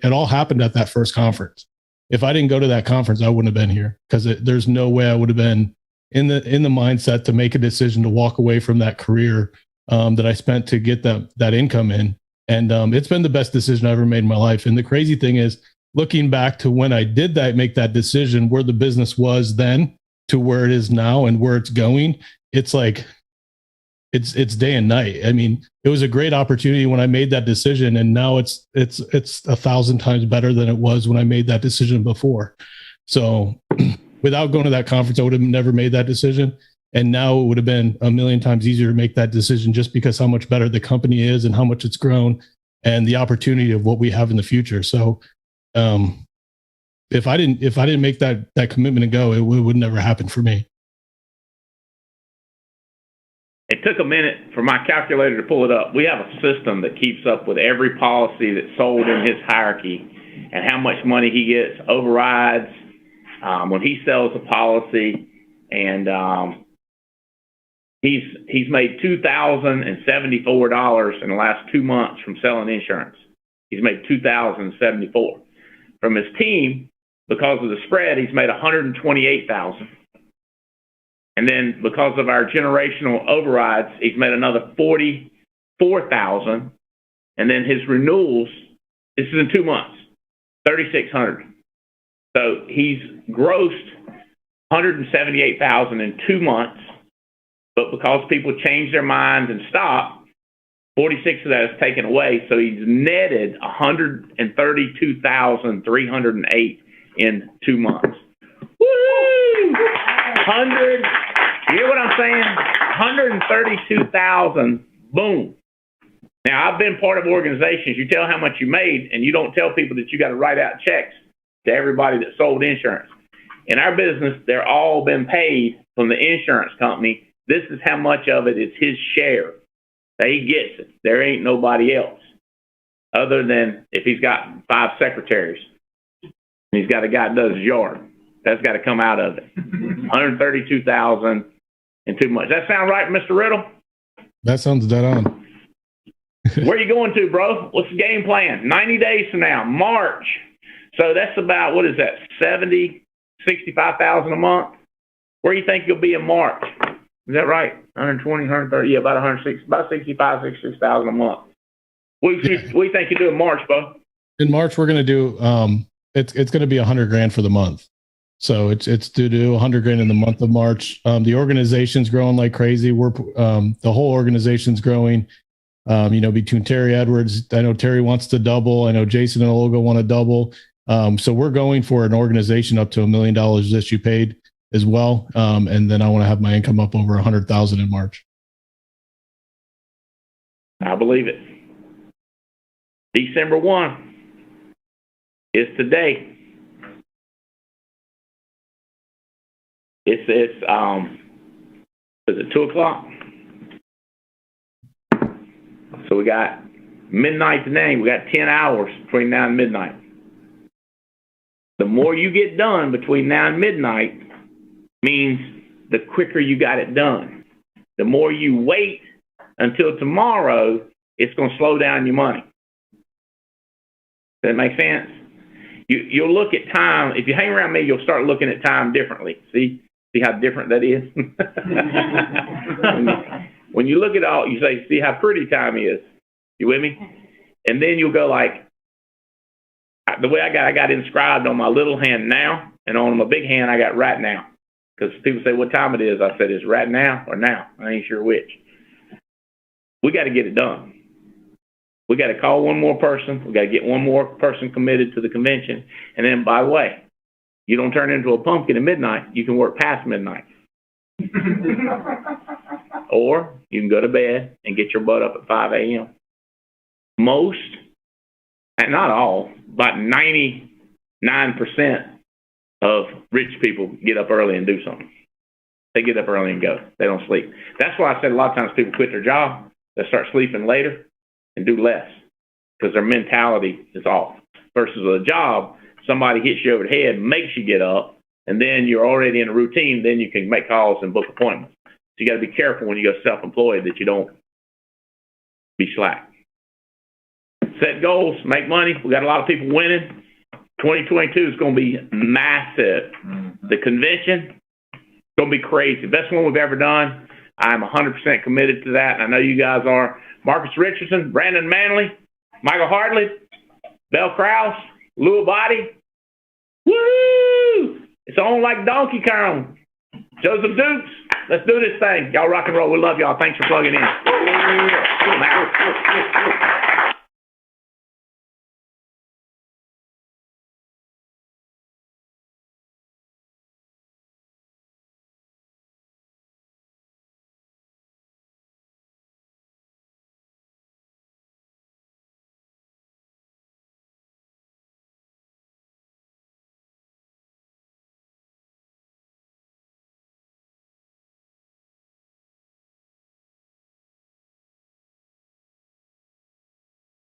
it all happened at that first conference. If I didn't go to that conference, I wouldn't have been here, because there's no way I would have been in the mindset to make a decision to walk away from that career that I spent to get that income in. And it's been the best decision I ever made in my life. And the crazy thing is, looking back to when I did make that decision, where the business was then to where it is now and where it's going, it's like, it's day and night. I mean, it was a great opportunity when I made that decision, and now it's 1,000 times better than it was when I made that decision before. So without going to that conference, I would have never made that decision. And now it would have been a million times easier to make that decision, just because how much better the company is and how much it's grown and the opportunity of what we have in the future. So if I didn't make that commitment and go, it would never happen for me. It took a minute for my calculator to pull it up. We have a system that keeps up with every policy that's sold in his hierarchy and how much money he gets, overrides, when he sells a policy. And he's made $2,074 in the last 2 months from selling insurance. He's made $2,074. From his team, because of the spread, he's made $128,000. And then because of our generational overrides, he's made another $44,000. And then his renewals, this is in 2 months, $3,600. So he's grossed $178,000 in 2 months. But because people change their minds and stop, 46 of that is taken away. So he's netted $132,308 in 2 months. Woo! You hear what I'm saying? 132,000, boom. Now, I've been part of organizations. You tell how much you made, and you don't tell people that you got to write out checks to everybody that sold insurance. In our business, they're all been paid from the insurance company. This is how much of it is his share. So he gets it. There ain't nobody else, other than if he's got 5 secretaries. And he's got a guy that does his yard. That's got to come out of it. 132,000 in 2 months. That sound right, Mr. Riddle? That sounds dead on. Where you going to, bro? What's the game plan? 90 days from now, March. So that's about, what is that, 70, 65,000 a month? Where do you think you'll be in March? Is that right? 120, 130, yeah, about 160, about 65, 66,000 a month. What do you think you do in March, Bo? In March, we're going to do, it's going to be $100,000 for the month. So it's to do $100,000 in the month of March. The organization's growing like crazy. We're the whole organization's growing. Between Terry Edwards, I know Terry wants to double. I know Jason and Olga want to double. So we're going for an organization up to $1 million issue paid as well. And then I want to have my income up over 100,000 in March. I believe it. December 1 is today. It's is it 2:00? So we got midnight today. We got 10 hours between now and midnight. The more you get done between now and midnight means the quicker you got it done. The more you wait until tomorrow it's going to slow down your money. Does that make sense? You'll look at time. If you hang around me, you'll start looking at time differently. See how different that is? when you look at all, you say, see how pretty time is. You with me? And then you'll go like, the way I got inscribed on my little hand now, and on my big hand, I got right now. Because people say, what time it is? I said, it's right now or now. I ain't sure which. We got to get it done. We got to call one more person. We got to get one more person committed to the convention. And then, by the way, you don't turn into a pumpkin at midnight. You can work past midnight. Or you can go to bed and get your butt up at 5 a.m. Most, and not all, about 99% of rich people get up early and do something. They get up early and go. They don't sleep. That's why I said a lot of times people quit their job. They start sleeping later and do less because their mentality is off. Versus with a job, somebody hits you over the head, makes you get up, and then you're already in a routine. Then you can make calls and book appointments. So you got to be careful when you go self-employed that you don't be slack. Set goals, make money. We got a lot of people winning. 2022 is going to be massive. The convention is going to be crazy. Best one we've ever done. I'm 100% committed to that, and I know you guys are. Marcus Richardson, Brandon Manley, Michael Hartley, Bell Krause, Lou Abadi. Woo! It's on like Donkey Kong. Joseph Dukes, let's do this thing. Y'all rock and roll. We love y'all. Thanks for plugging in.